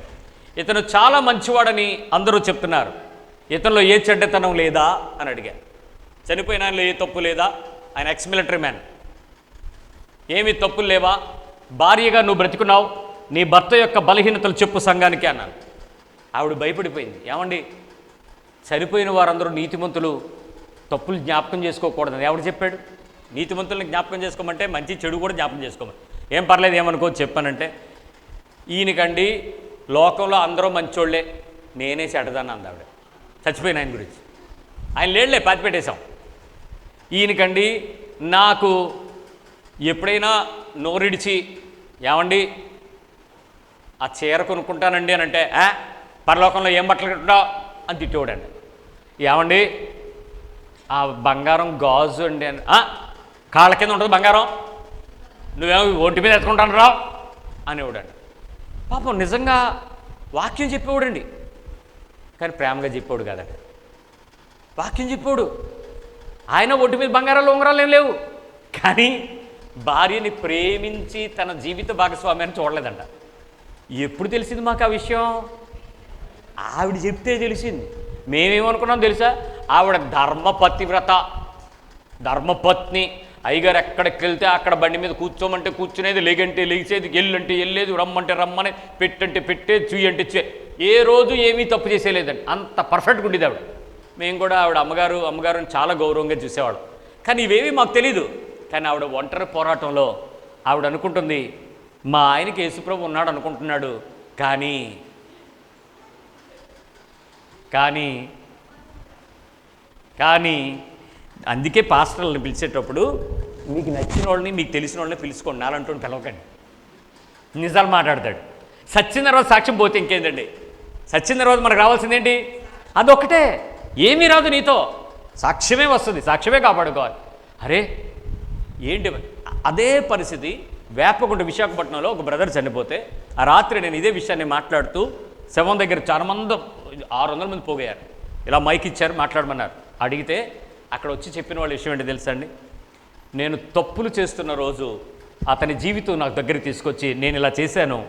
ఇతను చాలా మంచివాడని అందరూ చెప్తున్నారు, ఇతనిలో ఏ చెడ్డతనం లేదా అని అడిగాను. చనిపోయిన ఆయనలో ఏ తప్పు లేదా? ఆయన ఎక్స్ మిలిటరీ మ్యాన్, ఏమీ తప్పులు లేవా? భార్యగా నువ్వు బ్రతికున్నావు, నీ భర్త యొక్క బలహీనతలు చెప్పు సంఘానికి అన్నాను. ఆవిడ భయపడిపోయింది. ఏమండి, చనిపోయిన వారందరూ నీతిమంతులు, తప్పులు జ్ఞాపకం చేసుకోకూడదని ఎవడు చెప్పాడు? నీతిమంతులను జ్ఞాపకం చేసుకోమంటే మంచి చెడు కూడా జ్ఞాపకం చేసుకోమని, ఏం పర్లేదు ఏమనుకో చెప్పానంటే, ఈయనకండి లోకంలో అందరూ మంచోళ్లే, నేనే చెడ్డదాన్ని అంది ఆవిడ. చచ్చిపోయిన ఆయన గురించి. ఆయన లేడులే, పాతిపెట్టేశాం. ఈయనకండి నాకు ఎప్పుడైనా నోరిడిచి ఏమండి ఆ చీర కొనుక్కుంటానండి అని అంటే, పరలోకంలో ఏం బట్టలు కట్టుకుంటావు అని తిట్టేవాడండి. ఏమండి ఆ బంగారం గాజు అండి అని, కాళ్ళ కింద ఉంటుంది బంగారం, నువ్వేమో ఒంటి మీద ఎత్తుకుంటాను రావు అనేవాడండి. పాపం నిజంగా వాక్యం చెప్పేవాడండి, కానీ ప్రేమగా చెప్పాడు కదండి. వాక్యం చెప్పాడు, ఆయన ఒంటి మీద బంగారాలు ఉంగరాలు ఏం లేవు, కానీ భార్యని ప్రేమించి తన జీవిత భాగస్వామ్యాన్ని చూడలేదంట. ఎప్పుడు తెలిసింది మాకు ఆ విషయం? ఆవిడ చెప్తే తెలిసింది. మేమేమనుకున్నాం తెలుసా? ఆవిడ ధర్మపతివ్రత, ధర్మపత్ని, అయ్యగారు ఎక్కడికి వెళ్తే అక్కడ బండి మీద కూర్చోమంటే కూర్చునేది, లేగంటే లేచేది, ఎల్లంటే వెళ్ళేది, రమ్మంటే రమ్మని, పెట్టంటే పెట్టేది, చూయి అంటే ఏ రోజు ఏమీ తప్పు చేసేలేదండి. అంత పర్ఫెక్ట్గా ఉండేది ఆవిడ. మేము కూడా ఆవిడ అమ్మగారుని చాలా గౌరవంగా చూసేవాళ్ళం. కానీ ఇవేమీ మాకు తెలీదు. కానీ ఆవిడ ఒంటరి పోరాటంలో ఆవిడ అనుకుంటుంది, మా ఆయనకి యేసుప్రభు ఉన్నాడు అనుకుంటున్నాడు, కానీ కానీ కానీ అందుకే పాస్టర్లను పిలిచేటప్పుడు మీకు నచ్చిన వాళ్ళని, మీకు తెలిసిన వాళ్ళని పిలుచుకోండి, నాలంటూ పిలవకండి. నిజాలు మాట్లాడతాడు. సచ్చిన రోజు సాక్ష్యం పోతే ఇంకేందండి? సచ్చిన రోజు మనకు రావాల్సిందేంటి? అదొక్కటే. ఏమీ రాదు, నీతో సాక్ష్యమే వస్తుంది, సాక్ష్యమే కాపాడుకోవాలి. అరే ఏంటి అదే పరిస్థితి వేపకుంట విశాఖపట్నంలో ఒక బ్రదర్ చనిపోతే ఆ రాత్రి నేను ఇదే విషయాన్ని మాట్లాడుతూ శవం దగ్గర చాలా మంది 600 మంది పోగయ్యారు. ఇలా మైక్ ఇచ్చారు, మాట్లాడమన్నారు. అడిగితే అక్కడ వచ్చి చెప్పిన వాళ్ళ విషయం ఏంటి తెలుసా అండి? నేను తప్పులు చేస్తున్న రోజు అతని జీవితం నాకు దగ్గరికి తీసుకొచ్చి, నేను ఇలా చేశాను,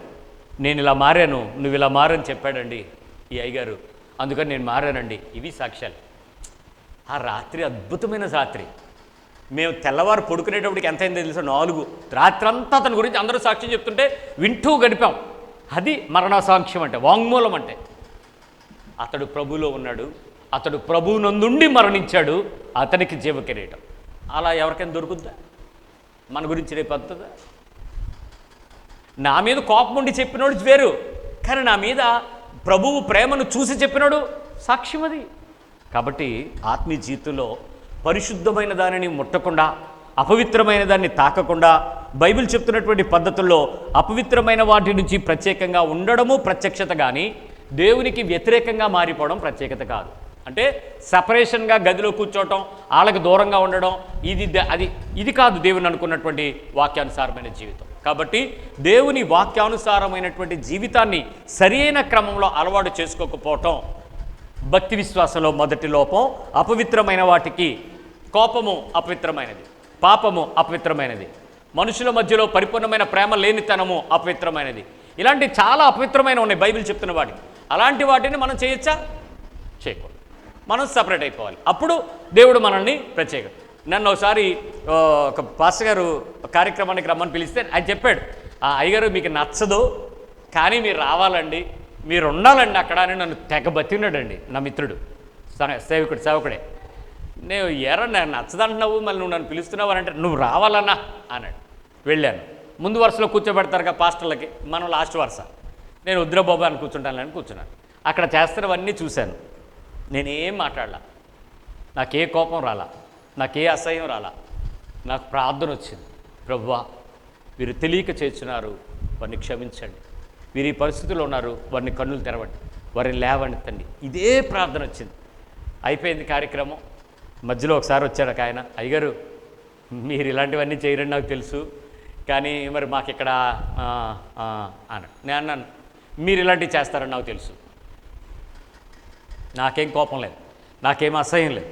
నేను ఇలా మారాను, నువ్వు ఇలా మారని చెప్పాడండి ఈ అయ్యగారు, అందుకని నేను మారానండి. ఇవి సాక్ష్యాలు. ఆ రాత్రి అద్భుతమైన రాత్రి. మేము తెల్లవారు పడుకునేటప్పటికి ఎంత అయిందో తెలుసా? 4. రాత్రంతా అతని గురించి అందరూ సాక్ష్యం చెప్తుంటే వింటూ గడిపాం. అది మరణ సాక్ష్యం అంటే, వాంగ్మూలం అంటే. అతడు ప్రభువులో ఉన్నాడు, అతడు ప్రభువునందుండి మరణించాడు, అతనికి జీవకిరీటం. అలా ఎవరికైనా దొరుకుద్దా? మన గురించి రేపు వస్తుందా? నా మీద కోపం ఉండి చెప్పినోడు వేరు, కానీ నా మీద ప్రభువు ప్రేమను చూసి చెప్పినాడు సాక్ష్యం అది. కాబట్టి ఆత్మీయ జీవితంలో పరిశుద్ధమైన దానిని ముట్టకుండా, అపవిత్రమైన దాన్ని తాకకుండా, బైబిల్ చెప్తున్నటువంటి పద్ధతుల్లో అపవిత్రమైన వాటి నుంచి ప్రత్యేకంగా ఉండడము ప్రత్యక్షత, కానీ దేవునికి వ్యతిరేకంగా మారిపోవడం ప్రత్యేకత కాదు. అంటే సపరేషన్గా గదిలో కూర్చోవటం, వాళ్ళకి దూరంగా ఉండడం, ఇది కాదు దేవుని అనుకున్నటువంటి వాక్యానుసారమైన జీవితం. కాబట్టి దేవుని వాక్యానుసారమైనటువంటి జీవితాన్ని సరైన క్రమంలో అలవాటు చేసుకోకపోవటం భక్తి విశ్వాసంలో మొదటి లోపం. అపవిత్రమైన వాటికి కోపము అపవిత్రమైనది, పాపము అపవిత్రమైనది, మనుషుల మధ్యలో పరిపూర్ణమైన ప్రేమ లేనితనము అపవిత్రమైనది. ఇలాంటి చాలా అపవిత్రమైన ఉన్నాయి బైబిల్ చెప్తున్న వాటికి. అలాంటి వాటిని మనం చేయొచ్చా? చేయకూడదు. మనం సపరేట్ అయిపోవాలి. అప్పుడు దేవుడు మనల్ని ప్రత్యేక. నన్ను ఒకసారి ఒక పాస్టర్ గారు కార్యక్రమానికి రమ్మని పిలిస్తే ఆయన చెప్పాడు, ఆ అయ్యగారు మీకు నచ్చదు కానీ మీరు రావాలండి, మీరు ఉండాలండి అక్కడ అని నన్ను తెగ బతిన్నాడండి నా మిత్రుడు, సేవకుడే. నేను నాకు నచ్చదంటున్నావు, మళ్ళీ నువ్వు నన్ను పిలుస్తున్నావు అని అంటే, నువ్వు రావాలన్నా అన్నాడు. వెళ్ళాను. ముందు వరుసలో కూర్చోబెడతారుగా పాస్టర్లకి, మనం లాస్ట్ వరుస. నేను ఉద్రబాబు అని కూర్చుంటానని కూర్చున్నాను. అక్కడ చేస్తున్నవన్నీ చూశాను. నేనేం మాట్లాడలా, నాకే కోపం రాలా, నాకే అసహ్యం రాలా. నాకు ప్రార్థన వచ్చింది, ప్రభువా వీరు తెలియక చేస్తున్నారు, వారిని క్షమించండి. వీరు ఈ పరిస్థితుల్లో ఉన్నారు, వారిని కన్నులు తెరవండి, వారిని లేవనెత్తండి. ఇదే ప్రార్థన వచ్చింది. అయిపోయింది కార్యక్రమం. మధ్యలో ఒకసారి వచ్చాడు ఒక ఆయన, అయ్యగారు మీరు ఇలాంటివన్నీ చేయరని నాకు తెలుసు, కానీ మరి మాకు ఇక్కడ అన్నాడు. నేను అన్నాను, మీరు ఇలాంటివి చేస్తారని నాకు తెలుసు, నాకేం కోపం లేదు, నాకేం అసహ్యం లేదు,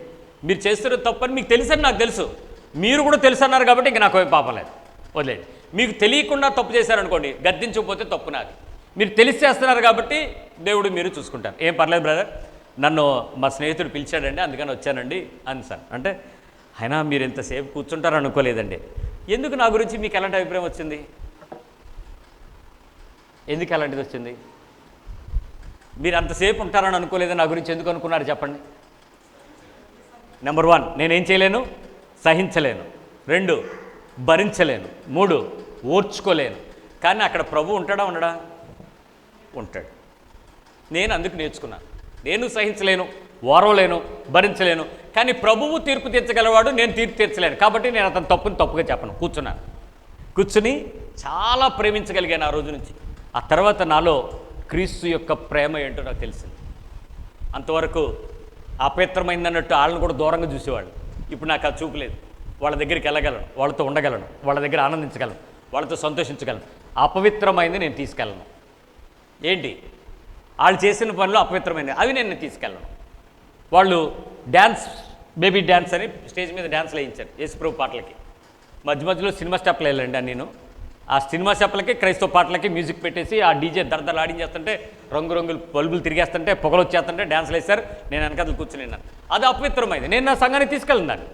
మీరు చేస్తున్న తప్పని మీకు తెలుసని నాకు తెలుసు, మీరు కూడా తెలుసు అన్నారు కాబట్టి ఇంక నాకు ఏం పాపం లేదు, వదిలేండి. మీకు తెలియకుండా తప్పు చేశారనుకోండి, గద్దించకపోతే తప్పు నాది. మీరు తెలిసి చేస్తున్నారు కాబట్టి దేవుడు మీరు చూసుకుంటారు, ఏం పర్లేదు బ్రదర్, నన్ను మా స్నేహితుడు పిలిచాడండి అందుకని వచ్చానండి అని సార్ అంటే, అయినా మీరు ఎంతసేపు కూర్చుంటారు అనుకోలేదండి. ఎందుకు నా గురించి మీకు ఎలాంటి అభిప్రాయం వచ్చింది? ఎందుకు అలాంటిది వచ్చింది? మీరు అంతసేపు ఉంటారని అనుకోలేదు, నా గురించి ఎందుకు అనుకున్నారు చెప్పండి. నెంబర్ 1, నేనేం చేయలేను? సహించలేను. 2, భరించలేను. 3, ఓర్చుకోలేను. కానీ అక్కడ ప్రభు ఉంటాడా? ఉండడా? ఉంటాడు. నేను అందుకు నేర్చుకున్నాను. నేను సహించలేను, ఓరవలేను, భరించలేను, కానీ ప్రభువు తీర్పు తీర్చగలవాడు, నేను తీర్పు తీర్చలేను. కాబట్టి నేను అతను తప్పుని తప్పుగా చెప్పను. కూర్చుని చాలా ప్రేమించగలిగాను ఆ రోజు నుంచి. ఆ తర్వాత నాలో క్రీస్తు యొక్క ప్రేమ ఏంటో నాకు తెలిసింది. అంతవరకు అపవిత్రమైందన్నట్టు వాళ్ళని కూడా దూరంగా చూసేవాళ్ళు. ఇప్పుడు నాకు అది చూపలేదు. వాళ్ళ దగ్గరికి వెళ్ళగలను, వాళ్ళతో ఉండగలను, వాళ్ళ దగ్గర ఆనందించగలను, వాళ్ళతో సంతోషించగలను. అపవిత్రమైంది నేను తీసుకెళ్ళను. ఏంటి? వాళ్ళు చేసిన పనులు అపవిత్రమైనవి, అవి నేను తీసుకెళ్ళను. వాళ్ళు డ్యాన్స్, బేబీ డ్యాన్స్ అని స్టేజ్ మీద డ్యాన్స్లు వేయించారు యేసుప్రభు పాటలకి. మధ్యలో సినిమా స్టెప్లు వెళ్ళండి నేను. ఆ సినిమా స్టెప్లకి క్రైస్తవ పాటలకి మ్యూజిక్ పెట్టేసి ఆ డీజే దరదలు ఆడించేస్తుంటే, రంగురంగులు బల్బులు తిరిగేస్తుంటే, పొగలు వచ్చేస్తుంటే డ్యాన్స్లు వేస్తారు. నేను వెనకాల కూర్చుని విన్నాను. అది అపవిత్రమైంది. నేను నా సంఘానికి తీసుకెళ్ళను, దాన్ని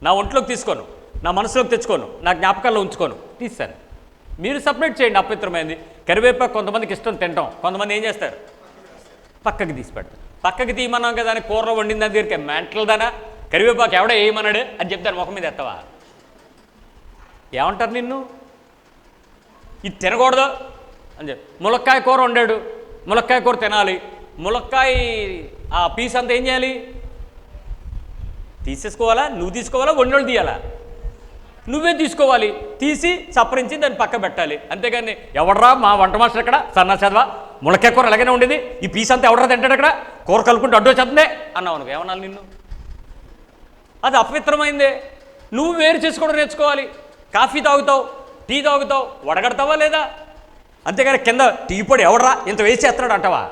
నా ఒంట్లోకి తీసుకోను. నా మనసులోకి తెచ్చుకోను, నా జ్ఞాపకాల్లో ఉంచుకోను, తీస్తాను. మీరు సపరేట్ చేయండి. అపవిత్రమైంది కరివేపాకు కొంతమందికి ఇష్టం తింటాం, కొంతమంది ఏం చేస్తారు, పక్కకి తీసి పెడతారు. పక్కకి తీయమన్నాం కదా అని కూరలో వండింది దగ్గరికి మెంటల్ దానా, కరివేపాకు ఎవడో వేయమన్నాడు అని చెప్తాను, ముఖం మీద ఎత్తవా, ఏమంటారు నిన్ను, ఇది తినకూడదు అని చెప్పి. ములక్కాయ కూర వండాడు, ములక్కాయ కూర తినాలి, ములక్కాయ ఆ పీస్ అంతా ఏం చేయాలి, తీసేసుకోవాలా, నువ్వు తీసుకోవాలా, వండోళ్ళు తీయాలా, నువ్వే తీసుకోవాలి, తీసి సప్పరించి దాన్ని పక్క పెట్టాలి. అంతేగాని ఎవడరా మా వంట మాస్టర్ ఎక్కడ సన్నా చదవా, ములక్కాయ కూర అలాగనే ఉండేది, ఈ పీస్ అంతా ఎవడరా తింటాడు అక్కడ, కూర కలుపుకుంటూ అడ్డో చదువుదే అన్నావు అనుకో, ఏమన్నా నిన్ను, అది అపవిత్రమైందే. నువ్వు వేరు చేసుకోవడం నేర్చుకోవాలి. కాఫీ తాగుతావు, టీ తాగుతావు, వడగడతావా లేదా, అంతేగాని కింద టీ పొడి ఎవడరా ఇంత వేస్ట్ చేస్తున్నాడు అంటావా,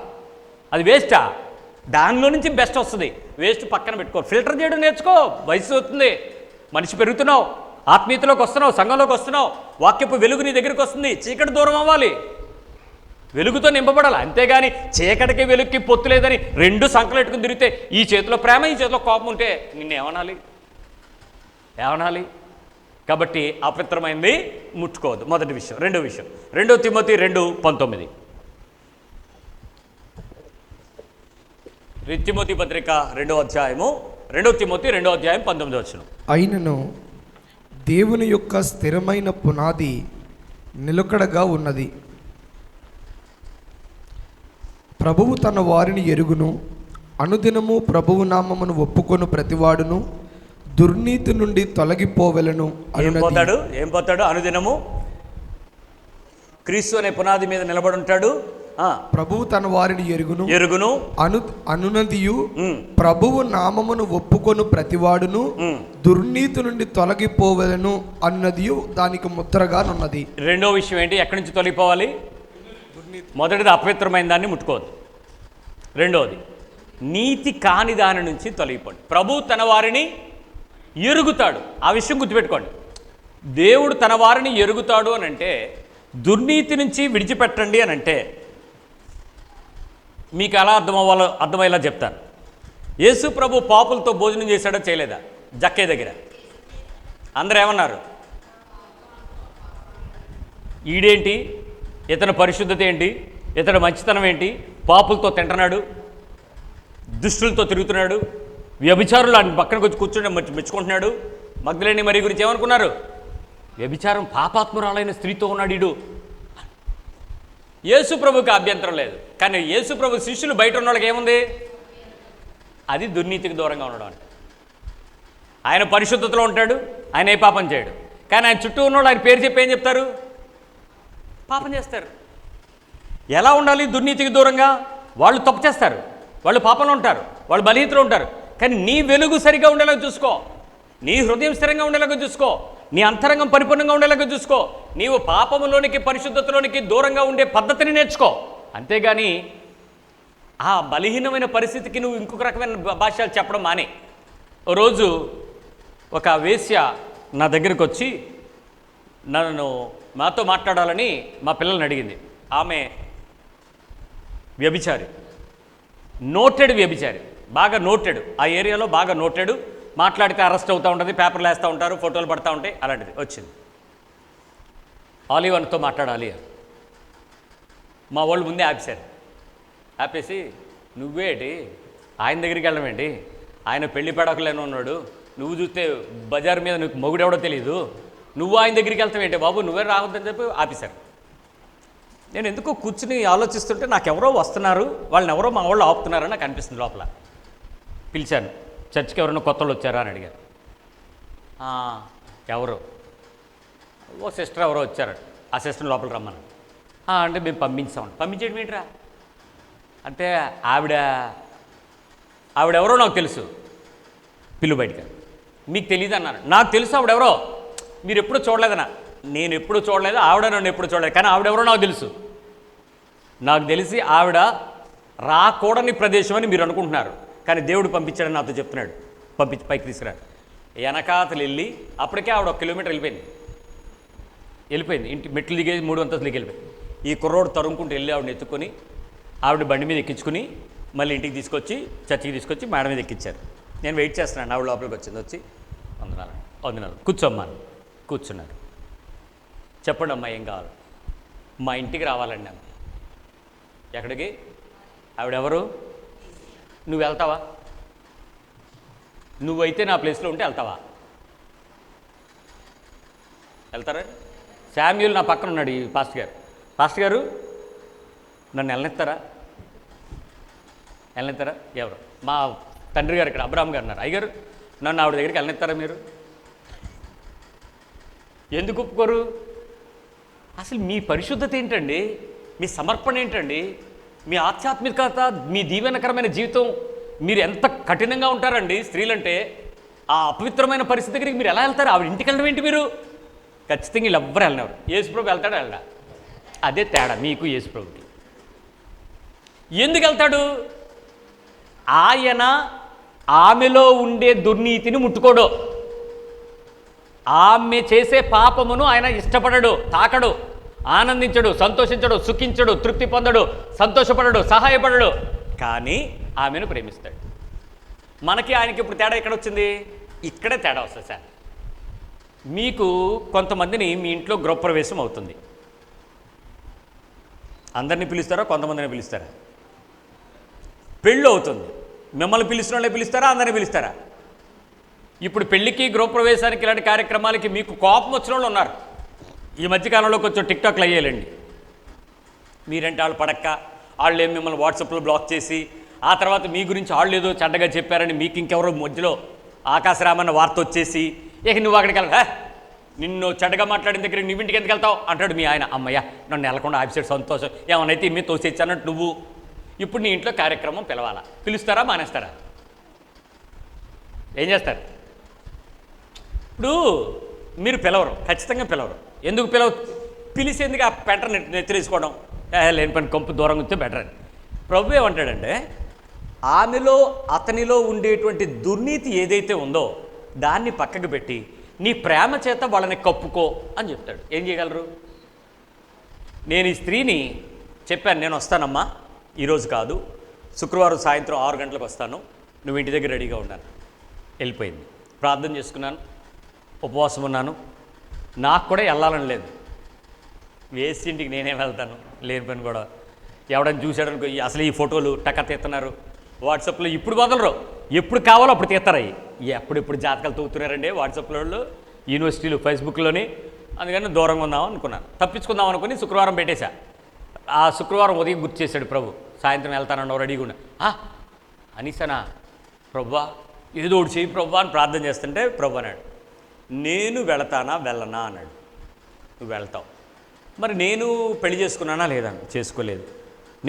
అది వేస్టా, దానిలో నుంచి బెస్ట్ వస్తుంది. వేస్ట్ పక్కన పెట్టుకో, ఫిల్టర్ చేయడం నేర్చుకో. వయసు అవుతుంది, మనిషి పెరుగుతున్నావు, ఆత్మీయతలోకి వస్తున్నావు, సంఘంలోకి వస్తున్నావు, వాక్యపు వెలుగు నీ దగ్గరికి వస్తుంది, చీకటి దూరం అవ్వాలి, వెలుగుతో నింపబడాలి. అంతేగాని చీకటికి వెలుగుకి పొత్తు లేదని రెండు సంకలెట్టుకుని తిరిగితే ఈ చేతిలో ప్రేమ, ఈ చేతిలో కోపం ఉంటే నిన్ను ఏమనాలి, ఏమనాలి. కాబట్టి అపవిత్రమైంది ముట్టుకోవద్దు, మొదటి విషయం. రెండో విషయం, 2 తిమోతి 2:19, తిమోతి పత్రిక 2వ అధ్యాయము, 2 తిమోతి 2వ అధ్యాయం 19వ వచనం. అయినను దేవుని యొక్క స్థిరమైన పునాది నిలకడగా ఉన్నది, ప్రభువు తన వారిని ఎరుగును, అనుదినము ప్రభువు నామమును ఒప్పుకొను ప్రతివాడును దుర్నీతి నుండి తొలగిపోవెలను. ఏం పోతాడు, అనుదినము క్రీస్తు అనే పునాది మీద నిలబడి ఉంటాడు. ప్రభువు తన వారిని ఎరుగును అనునదియు ప్రభువు నామమును ఒప్పుకొను ప్రతివాడును దుర్నీతి నుండి తొలగిపోవెలను అన్నదియు దానికి ముద్రగానున్నది. రెండో విషయం ఏంటి, ఎక్కడి నుంచి తొలగిపోవాలి? మొదటిది అపవిత్రమైన దాన్ని ముట్టుకోవద్దు. రెండోది నీతి కాని దాని నుంచి తొలగిపోండి. ప్రభువు తన వారిని ఎరుగుతాడు, ఆ విషయం గుర్తుపెట్టుకోండి. దేవుడు తన వారిని ఎరుగుతాడు అని అంటే దుర్నీతి నుంచి విడిచిపెట్టండి అని అంటే మీకు ఎలా అర్థమయ్యేలా చెప్తాను. యేసు ప్రభు పాపులతో భోజనం చేశాడో చేయలేదా? జక్కే దగ్గర అందరూ ఏమన్నారు, ఈడేంటి, ఇతని పరిశుద్ధత ఏంటి, ఇతని మంచితనం ఏంటి, పాపులతో తింటున్నాడు, దుష్టులతో తిరుగుతున్నాడు, వ్యభిచారులు ఆయన పక్కనకు వచ్చి కూర్చుని మెచ్చుకుంటున్నాడు. మగ్దలేని మరి గురించి ఏమనుకున్నారు, వ్యభిచారం పాపాత్మురాలైన స్త్రీతో ఉన్నాడు ఈడు. యేసు ప్రభుకి అభ్యంతరం లేదు, కానీ యేసు ప్రభు శిష్యులు బయట ఉన్న వాళ్ళకి ఏముంది, అది దుర్నీతికి దూరంగా ఉండడం అంటే. ఆయన పరిశుద్ధతలో ఉంటాడు, ఆయన ఏ పాపం చేయడు, కానీ ఆయన చుట్టూ ఉన్నవాళ్ళు ఆయన పేరు చెప్పి ఏం చెప్తారు, పాపం చేస్తారు. ఎలా ఉండాలి దుర్నీతికి దూరంగా? వాళ్ళు తప్పు చేస్తారు, వాళ్ళు పాపంలో ఉంటారు, వాళ్ళు బలహీనతలో ఉంటారు, కానీ నీ వెలుగు సరిగా ఉండేలాగా చూసుకో, నీ హృదయం స్థిరంగా ఉండేలాగా చూసుకో, నీ అంతరంగం పరిపూర్ణంగా ఉండేలాగా చూసుకో, నీవు పాపములోనికి పరిశుద్ధతలోనికి దూరంగా ఉండే పద్ధతిని నేర్చుకో. అంతేగాని ఆ బలహీనమైన పరిస్థితికి నువ్వు ఇంకొక రకమైన భాషలు చెప్పడం మానే. ఓ రోజు ఒక వేశ్య నా దగ్గరికి వచ్చి మాతో మాట్లాడాలని మా పిల్లల్ని అడిగింది. ఆమె వ్యభిచారి, నోటెడ్ వ్యభిచారి, బాగా నోటెడ్, ఆ ఏరియాలో బాగా నోటెడ్, మాట్లాడితే అరెస్ట్ అవుతూ ఉంటుంది, పేపర్లు వేస్తూ ఉంటారు, ఫోటోలు పడుతూ ఉంటాయి. అలాంటిది వచ్చింది. ఆలివన్తో మాట్లాడాలి, మా వాళ్ళు ముందే ఆపేశారు. ఆపేసి నువ్వేటి ఆయన దగ్గరికి వెళ్ళడం ఏంటి, ఆయన పెళ్లి పెడకలేని ఉన్నాడు, నువ్వు చూస్తే బజార్ మీద నీకు మొగుడెవడో తెలియదు, నువ్వు ఆయన దగ్గరికి వెళ్తావు ఏంటి బాబు, నువ్వే రావద్దని చెప్పి ఆపేశారు. నేను ఎందుకో కూర్చుని ఆలోచిస్తుంటే నాకెవరో వస్తున్నారు, వాళ్ళని ఎవరో మా వాళ్ళు ఆపుతున్నారని నాకు అనిపిస్తుంది. లోపల పిలిచాను, చర్చికి ఎవరైనా కొత్త వాళ్ళు వచ్చారా అని అడిగారు. ఎవరు, ఓ సిస్టర్ ఎవరో వచ్చారు, ఆ సిస్టర్ని లోపల రమ్మని. అంటే మేము పంపించామండి. పంపించేయడం ఏంటిరా అంటే ఆవిడెవరో నాకు తెలుసు, పిల్లు బయటగా. మీకు తెలియదు అన్నాను. నాకు తెలుసు ఆవిడెవరో, మీరు ఎప్పుడూ చూడలేదన్నా. నేను ఎప్పుడూ చూడలేదు, ఆవిడ నన్ను ఎప్పుడు చూడలేదు, కానీ ఆవిడెవరో నాకు తెలుసు. నాకు తెలిసి ఆవిడ రాకూడని ప్రదేశం అని మీరు అనుకుంటున్నారు, కానీ దేవుడు పంపించాడని నాతో చెప్తున్నాడు. పంపించి పైకి తీసుకురాడు. వెనకాతలు వెళ్ళి అప్పటికే ఆవిడ 1 కిలోమీటర్ వెళ్ళిపోయింది. ఇంటి మెట్లు దిగేది 3 అంతస్తులకి వెళ్ళిపోయింది. ఈ కుర్రోడు తరుముకుంటూ వెళ్ళి ఆవిడని ఎత్తుకొని ఆవిడ బండి మీద ఎక్కించుకుని మళ్ళీ ఇంటికి తీసుకొచ్చి చర్చికి తీసుకొచ్చి మేడ మీద ఎక్కించారు. నేను వెయిట్ చేస్తున్నాను, ఆవిడ లోపలికి వచ్చి వందనాలు వందనాలు. కూర్చోమ్మా. కూర్చున్నారు. చెప్పండి అమ్మా, ఏం కావాలి? మా ఇంటికి రావాలండి అమ్మ. ఎక్కడికి? ఆవిడెవరు? నువ్వు వెళ్తావా? నువ్వైతే నా ప్లేస్లో ఉంటే వెళ్తావా? వెళ్తారా? శామ్యూల్ నా పక్కన ఉన్నాడు, ఈ పాస్టర్ గారు. పాస్టర్ గారు నన్ను వెళ్ళనిస్తారా? వెళ్ళనిస్తారా? ఎవరు? మా తండ్రి గారు ఇక్కడ అబ్రాహం గారు ఉన్నారు. అయ్యగారు నన్ను ఆవిడ దగ్గరికి వెళ్ళనిస్తారా మీరు? ఎందుకు ఒప్పుకోరు? అసలు మీ పరిశుద్ధత ఏంటండి? మీ సమర్పణ ఏంటండి? మీ ఆధ్యాత్మికత, మీ దీవెనకరమైన జీవితం, మీరు ఎంత కఠినంగా ఉంటారండి స్త్రీలంటే. ఆ అపవిత్రమైన పరిస్థితి దగ్గరికి మీరు ఎలా వెళ్తారు? ఆవిడ ఇంటికి వెళ్ళడం ఏంటి మీరు? ఖచ్చితంగా వీళ్ళు ఎవ్వరు వెళ్ళినవారు. యేసుప్రభు వెళ్తాడా? వెళ్ళడా? అదే తేడా మీకు యేసుప్రభుకి. ఎందుకు వెళ్తాడు? ఆయన ఆమెలో ఉండే దుర్నీతిని ముట్టుకోడు. ఆమె చేసే పాపమును ఆయన ఇష్టపడడు, తాకడు, ఆనందించడు, సంతోషించడు, సుఖించడు, తృప్తి పొందడు, సంతోషపడడు, సహాయపడడు. కానీ ఆమెను ప్రేమిస్తాడు. మనకి ఆయనకి ఇప్పుడు తేడా ఎక్కడ వచ్చింది? ఇక్కడే తేడా వస్తుంది సార్. మీకు కొంతమందిని మీ ఇంట్లో గృహప్రవేశం అవుతుంది. అందరినీ పిలుస్తారా? కొంతమందిని పిలుస్తారా? పెళ్ళి అవుతుంది. మిమ్మల్ని పిలిచిన వాళ్ళే పిలుస్తారా? అందరినీ పిలుస్తారా? ఇప్పుడు పెళ్ళికి, గృహప్రవేశానికి, ఇలాంటి కార్యక్రమాలకి మీకు కోపం వచ్చిన వాళ్ళు ఉన్నారు. ఈ మధ్యకాలంలో కొంచెం టిక్టాక్లు అయ్యేయాలండి. మీరంటే వాళ్ళు పడక్క, వాళ్ళు ఏం మిమ్మల్ని వాట్సాప్లో బ్లాక్ చేసి, ఆ తర్వాత మీ గురించి వాళ్ళు ఏదో చెడ్డగా చెప్పారని మీకు ఇంకెవరో మధ్యలో ఆకాశరామన్న వార్త వచ్చేసి, ఇక నువ్వు అక్కడికి వెళ్ళా, నిన్ను చెడ్డగా మాట్లాడిన దగ్గర నువ్వు ఇంటికి ఎందుకు వెళ్తావు అంటాడు మీ ఆయన. అమ్మయ్య నన్ను వెళ్ళకుండా ఆఫీసర్ సంతోషం, ఏమనైతే ఇమ్మి తోసేచ్చానంటే నువ్వు. ఇప్పుడు నీ ఇంట్లో కార్యక్రమం పిలవాలా? పిలుస్తారా? మానేస్తారా? ఏం చేస్తారు? ఇప్పుడు మీరు పిలవరు, ఖచ్చితంగా పిలవరు. ఎందుకు పిలిచేందుకు ఆ పెంట నెత్తిరేసుకోవడం, లేని పని కంపు దూరంగా ఉంటే బెటర్ అని. ప్రభు ఏమంటాడంటే, ఆమెలో అతనిలో ఉండేటువంటి దుర్నీతి ఏదైతే ఉందో దాన్ని పక్కకు పెట్టి నీ ప్రేమ చేత వాళ్ళని కప్పుకో అని చెప్తాడు. ఏం చేయగలరు? నేను ఈ స్త్రీని చెప్పాను, నేను వస్తానమ్మా, ఈరోజు కాదు, శుక్రవారం సాయంత్రం 6 గంటలకు వస్తాను, నువ్వు ఇంటి దగ్గర రెడీగా ఉన్నాను. వెళ్ళిపోయింది. ప్రార్థన చేసుకున్నాను, ఉపవాసం ఉన్నాను, నాకు కూడా వెళ్ళాలని లేదు. వేసి ఇంటికి నేనే వెళ్తాను, లేని పని కూడా. ఎవడని చూశాడనుకో, అసలు ఈ ఫోటోలు టక్క తీస్తున్నారు వాట్సాప్లో. ఇప్పుడు వదలరు, ఎప్పుడు కావాలో అప్పుడు తీస్తారు. అవి ఎప్పుడెప్పుడు జాతకాలు తూగుతున్నారండి వాట్సాప్లో వాళ్ళు, యూనివర్సిటీలు, ఫేస్బుక్లోని. అందుకని దూరంగా ఉందాం అనుకున్నాను, తప్పించుకుందాం అనుకుని శుక్రవారం పెట్టేశా. ఆ శుక్రవారం ఉదయం గుర్తు చేశాడు ప్రభు, సాయంత్రం వెళ్తానన్నావు రెడీగా ఉన్నా. అనీసానా? ప్రభువా ఏదో ఒకటి చెయ్యి ప్రభు అని ప్రార్థన చేస్తుంటే ప్రభు అన్నాడు, నేను వెళతానా వెళ్ళనా అన్నాడు. నువ్వు వెళ్తావు. మరి నేను పెళ్లి చేసుకున్నానా లేదా? చేసుకోలేదు.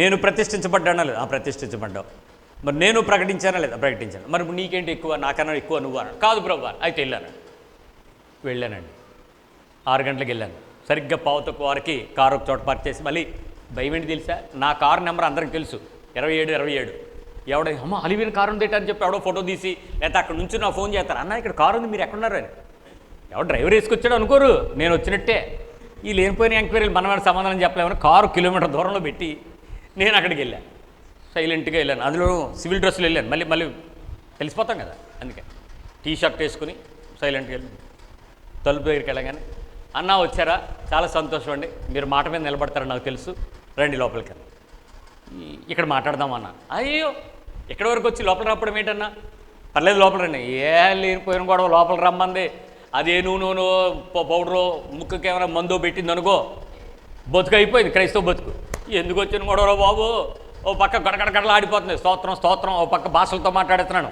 నేను ప్రతిష్ఠించబడ్డానా లేదా? ప్రతిష్ఠించబడ్డావు. మరి నేను ప్రకటించానా లేదా? ప్రకటించాను. మరి నీకేంటి ఎక్కువ, నాకన్నా ఎక్కువ నువ్వు అన్నాడు. కాదు ప్రభు అయితే వెళ్ళానండి. 6 గంటలకు వెళ్ళాను. సరిగ్గా పావుతక్కువ వారికి కారు ఒక చోట పార్క్ చేసి, మళ్ళీ భయం ఏంటి తెలుసా, నా కారు నెంబర్ అందరికి తెలుసు, 27. ఎవడ అమ్మ అలివిన కారు ఉంది అని చెప్పి ఎవడో ఫోటో తీసి, లేకపోతే అక్కడ నుంచి నా ఫోన్ చేస్తారు, అన్న ఇక్కడ కారు ఉంది మీరు ఎక్కడున్నారు అని. ఎవడు డ్రైవర్ వేసుకొచ్చాడు అనుకోరు, నేను వచ్చినట్టే. ఈ లేనిపోయిన ఎంక్వైరీలు మనవాడి సమాధానం చెప్పలేమని కారు కిలోమీటర్ దూరంలో పెట్టి నేను అక్కడికి వెళ్ళాను. సైలెంట్గా వెళ్ళాను. అందులో సివిల్ డ్రెస్సులు వెళ్ళాను. మళ్ళీ తెలిసిపోతాం కదా, అందుకే టీ షర్ట్ వేసుకుని సైలెంట్గా వెళ్ళి తలుపు దగ్గరికి వెళ్ళగానే, అన్న వచ్చారా? చాలా సంతోషం అండి, మీరు మాట మీద నిలబడతారని నాకు తెలుసు, రండి లోపలికి. ఇక్కడ మాట్లాడదామన్నా. అయ్యో ఎక్కడి వరకు వచ్చి లోపల రావడం ఏంటన్నా? పర్లేదు లోపల రండి. లేనిపోయిన గొడవ లోపల రమ్మంది. అదే నూనె పౌడరు ముక్కుకి ఏమైనా మందో పెట్టింది అనుకో, బతుకు అయిపోయింది, క్రైస్తవ బతుకు. ఎందుకు వచ్చిన గొడవలో బాబు? ఓ పక్క గడగడగడలు ఆడిపోతుంది, స్తోత్రం. ఓ పక్క భాషలతో మాట్లాడుతున్నాను,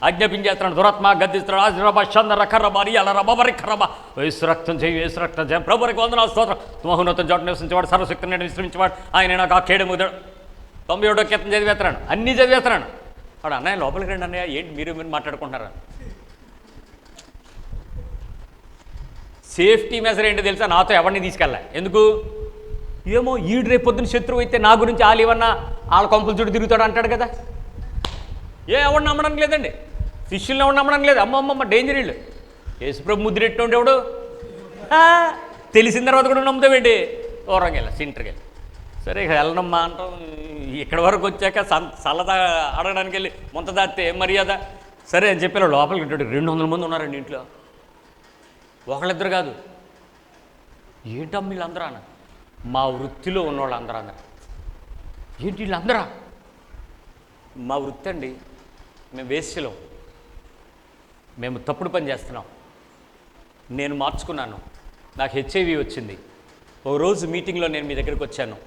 ఆజ్ఞాపించేస్తున్నాడు, దురాత్మ గద్దిస్తున్నాడు, ఆజ్రబ చందర కర్రబ రియల రబరి కర్రబ, వేసు రక్తం చేయి ప్రభురికి వందనాలు స్తోత్రం. మహోన్నతం చోట నివసించేవాడు, సర్వశక్తి నేను విశ్రమించేవాడు, ఆయన నాకు ఆ కేడముదాడు. 91వ కీర్తన చదివేస్తున్నాను, అన్నీ చదివేస్తున్నాను. వాడు అన్నయ్య లోపలికి రండి అన్నయ్య, ఏంటి మీరు మాట్లాడుకుంటున్నారా? సేఫ్టీ మెజర్ ఏంటో తెలుసా? నాతో ఎవరిని తీసుకెళ్ళా. ఎందుకు? ఏమో ఈడు రేపు పొద్దున్న శత్రువు అయితే నా గురించి ఏమన్నా వాళ్ళ కొంపుల చుట్టూ తిరుగుతాడు అంటాడు కదా. ఎవడు నమ్మడానికి లేదండి, శిష్యుల్ని ఎవడు నమ్మడానికి లేదు. అమ్మమ్మ డేంజర్ వీళ్ళు. యేసుప్రభు ముద్రెట్టు ఉంటే ఎవడు తెలిసిన తర్వాత కూడా నమ్ముతావేంటి? దూరంగా వెళ్ళా, సెంటర్కి వెళ్ళి, సరే ఇక వెళ్ళనమ్మా అంటాం. ఇక్కడి వరకు వచ్చాక చల్లదా అడగడానికి వెళ్ళి ముంత దాస్తే మర్యాద సరే అని చెప్పి లోపలికి ఉంటాడు. 200 మంది ఉన్నారండి ఇంట్లో. ఒకళ్ళిద్దరు కాదు. ఏంటమ్మ వీళ్ళందరూ అన్న, మా వృత్తిలో ఉన్నవాళ్ళు అందరూ అన్నారు. ఏంటి వీళ్ళందరా? మా వృత్తి అండి, మేము వేశ్యలం, మేము తప్పుడు పని చేస్తున్నాం. నేను మార్చుకున్నాను, నాకు హెచ్ఐవి వచ్చింది. ఓ రోజు మీటింగ్లో నేను మీ దగ్గరికి వచ్చాను,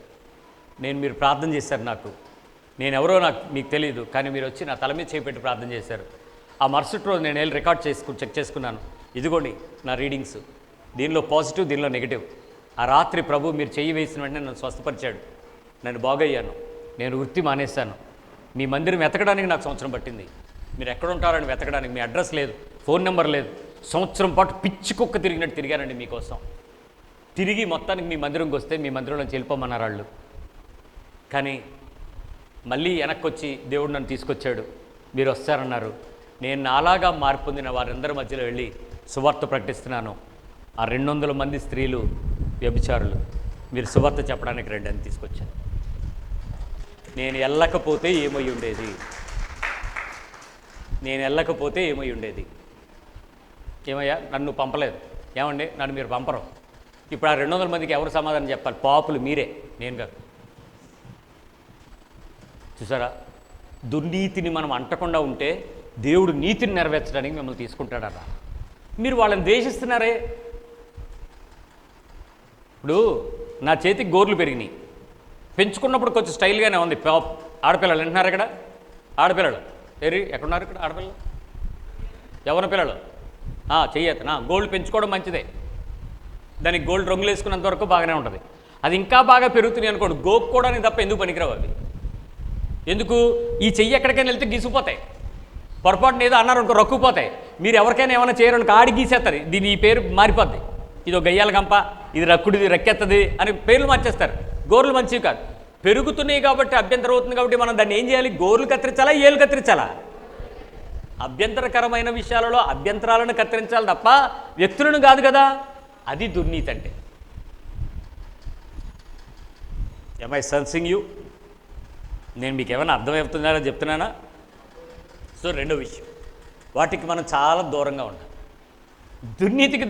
మీరు ప్రార్థన చేశారు. నేను ఎవరో మీకు తెలియదు, కానీ మీరు వచ్చి నా తల మీద చేపెట్టి ప్రార్థన చేశారు. ఆ మరుసటి రోజు నేను వెళ్ళి రికార్డ్ చెక్ చేసుకున్నాను. ఇదిగోండి నా రీడింగ్స్, దీనిలో పాజిటివ్, దీనిలో నెగిటివ్. ఆ రాత్రి ప్రభు మీరు చెయ్యి వేసిన వెంటనే నన్ను స్వస్థపరిచాడు, నేను బాగయ్యాను. నేను వృత్తి మానేశాను. మీ మందిరం వెతకడానికి నాకు సంవత్సరం పట్టింది. మీరు ఎక్కడ ఉంటారని వెతకడానికి మీ అడ్రస్ లేదు, ఫోన్ నెంబర్ లేదు. సంవత్సరం పాటు పిచ్చి కుక్క తిరిగినట్టు తిరిగానండి మీకోసం. తిరిగి మొత్తానికి మీ మందిరంకి వస్తే మీ మందిరంలో వెళ్ళిపోమన్నారు వాళ్ళు. కానీ మళ్ళీ వెనక్కి వచ్చి దేవుడు నన్ను తీసుకొచ్చాడు. మీరు వస్తారన్నారు. నేను నాలాగా మార్పు పొందిన వారందరి మధ్యలో వెళ్ళి సువార్త ప్రకటిస్తున్నాను. ఆ 200 మంది స్త్రీలు వ్యభిచారులు, మీరు సువార్త చెప్పడానికి రండి అని తీసుకొచ్చాను. నేను వెళ్ళకపోతే ఏమై ఉండేది? ఏమయ్యా, నన్ను పంపలేదు. ఏమండి, నన్ను మీరు పంపరు. ఇప్పుడు ఆ 200 మందికి ఎవరు సమాధానం చెప్పాలి? పాపులు మీరే, నేను కాదు. చూసారా, దుర్నీతిని మనం అంటకుండా ఉంటే దేవుడు నీతిని నెరవేర్చడానికి మిమ్మల్ని తీసుకుంటాడట. మీరు వాళ్ళని ద్వేషిస్తున్నారే. ఇప్పుడు నా చేతికి గోర్లు పెరిగినాయి, పెంచుకున్నప్పుడు కొంచెం స్టైల్గానే ఉంది. ఆడపిల్లలు వింటున్నారు ఇక్కడ? ఆడపిల్లలు ఎక్కడున్నారు ఇక్కడ? ఆడపిల్లలు, యవ్వన పిల్లలు చెయ్యత గోల్డ్ పెంచుకోవడం మంచిదే. దానికి గోల్డ్ రంగులు వేసుకున్నంత వరకు బాగానే ఉంటుంది. అది ఇంకా బాగా పెరుగుతున్నాయి అనుకోండి, గోక్కోవడానికి తప్ప ఎందుకు పనికిరావు అవి. ఎందుకు? ఈ చెయ్యి ఎక్కడికైనా వెళ్తే గీసుకుపోతాయి. పొరపాటున ఏదో అన్నారు అనుకో, రక్కుపోతాయి. మీరు ఎవరికైనా ఏమైనా చేయరనుకో, ఆడి గీసేస్తారు. దీని ఈ పేరు మారిపోద్ది. ఇదో గయ్యాల గంప, ఇది రక్కుడిది, రెక్కెత్తది అని పేర్లు మార్చేస్తారు. గోర్లు మంచివి కాదు. పెరుగుతున్నాయి కాబట్టి అభ్యంతరం అవుతుంది కాబట్టి మనం దాన్ని ఏం చేయాలి? గోర్లు కత్తిరించాలా, ఏళ్ళు కత్తిరించాలా? అభ్యంతరకరమైన విషయాలలో అభ్యంతరాలను కత్తిరించాలి తప్ప వ్యక్తులను కాదు కదా. అది దుర్నీతి అంటే. am I sensing you? నేను మీకు ఏమైనా అర్థమవుతున్నారని చెప్తున్నానా? సో రెండో విషయం, వాటికి మనం చాలా దూరంగా ఉండాలి. దుర్నీతికి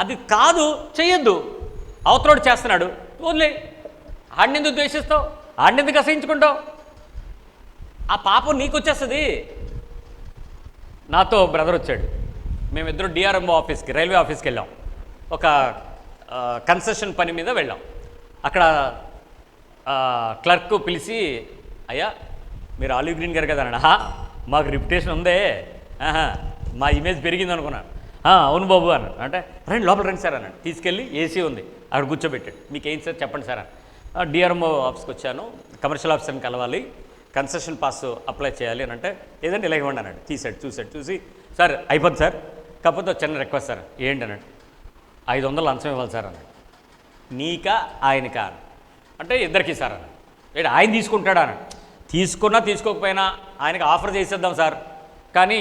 అది కాదు, చెయ్యొద్దు. అవతలోడు చేస్తున్నాడు, వదిలే. ఆడినెందుకు ద్వేషిస్తావు? ఆడినెందుకు అసహించుకుంటావు? ఆ పాపం నీకు వచ్చేస్తుంది. నాతో బ్రదర్ వచ్చాడు. మేమిద్దరు డిఆర్ఎంఓ ఆఫీస్కి, రైల్వే ఆఫీస్కి వెళ్ళాం. ఒక కన్సెషన్ పని మీద వెళ్ళాం. అక్కడ క్లర్క్ పిలిచి, అయ్యా మీరు ఆలివ్ గ్రీన్ గారు కదా అన్నాడు. మాకు రిప్యుటేషన్ ఉందే, మా ఇమేజ్ పెరిగింది అనుకున్నాను. అవును బాబు అన్నాడు. అంటే రండి లోపల రండి సార్ అన్నాడు. తీసుకెళ్ళి ఏసీ ఉంది అక్కడ కూర్చోబెట్టాడు. మీకు ఏం సార్ చెప్పండి సార్ అని. డిఆర్ఎంఓ ఆఫీస్కి వచ్చాను, కమర్షియల్ ఆఫీసర్ని కలవాలి, కన్సెషన్ పాస్ అప్లై చేయాలి అని అంటే, ఏదంటే ఇలా ఇవ్వండి అన్నాడు. చూసి సార్ అయిపోద్ది సార్, కాకపోతే చిన్న రిక్వెస్ట్ సార్. ఏంటి అన్నాడు. 500 లంచం ఇవ్వాలి సార్ అన్నాడు. నీకా ఆయనకా అంటే ఇద్దరికి సార్ అన్నాడు. ఏంటి ఆయన తీసుకుంటాడా అన్నాడు. తీసుకున్నా తీసుకోకపోయినా ఆయనకి ఆఫర్ చేసేద్దాం సార్, కానీ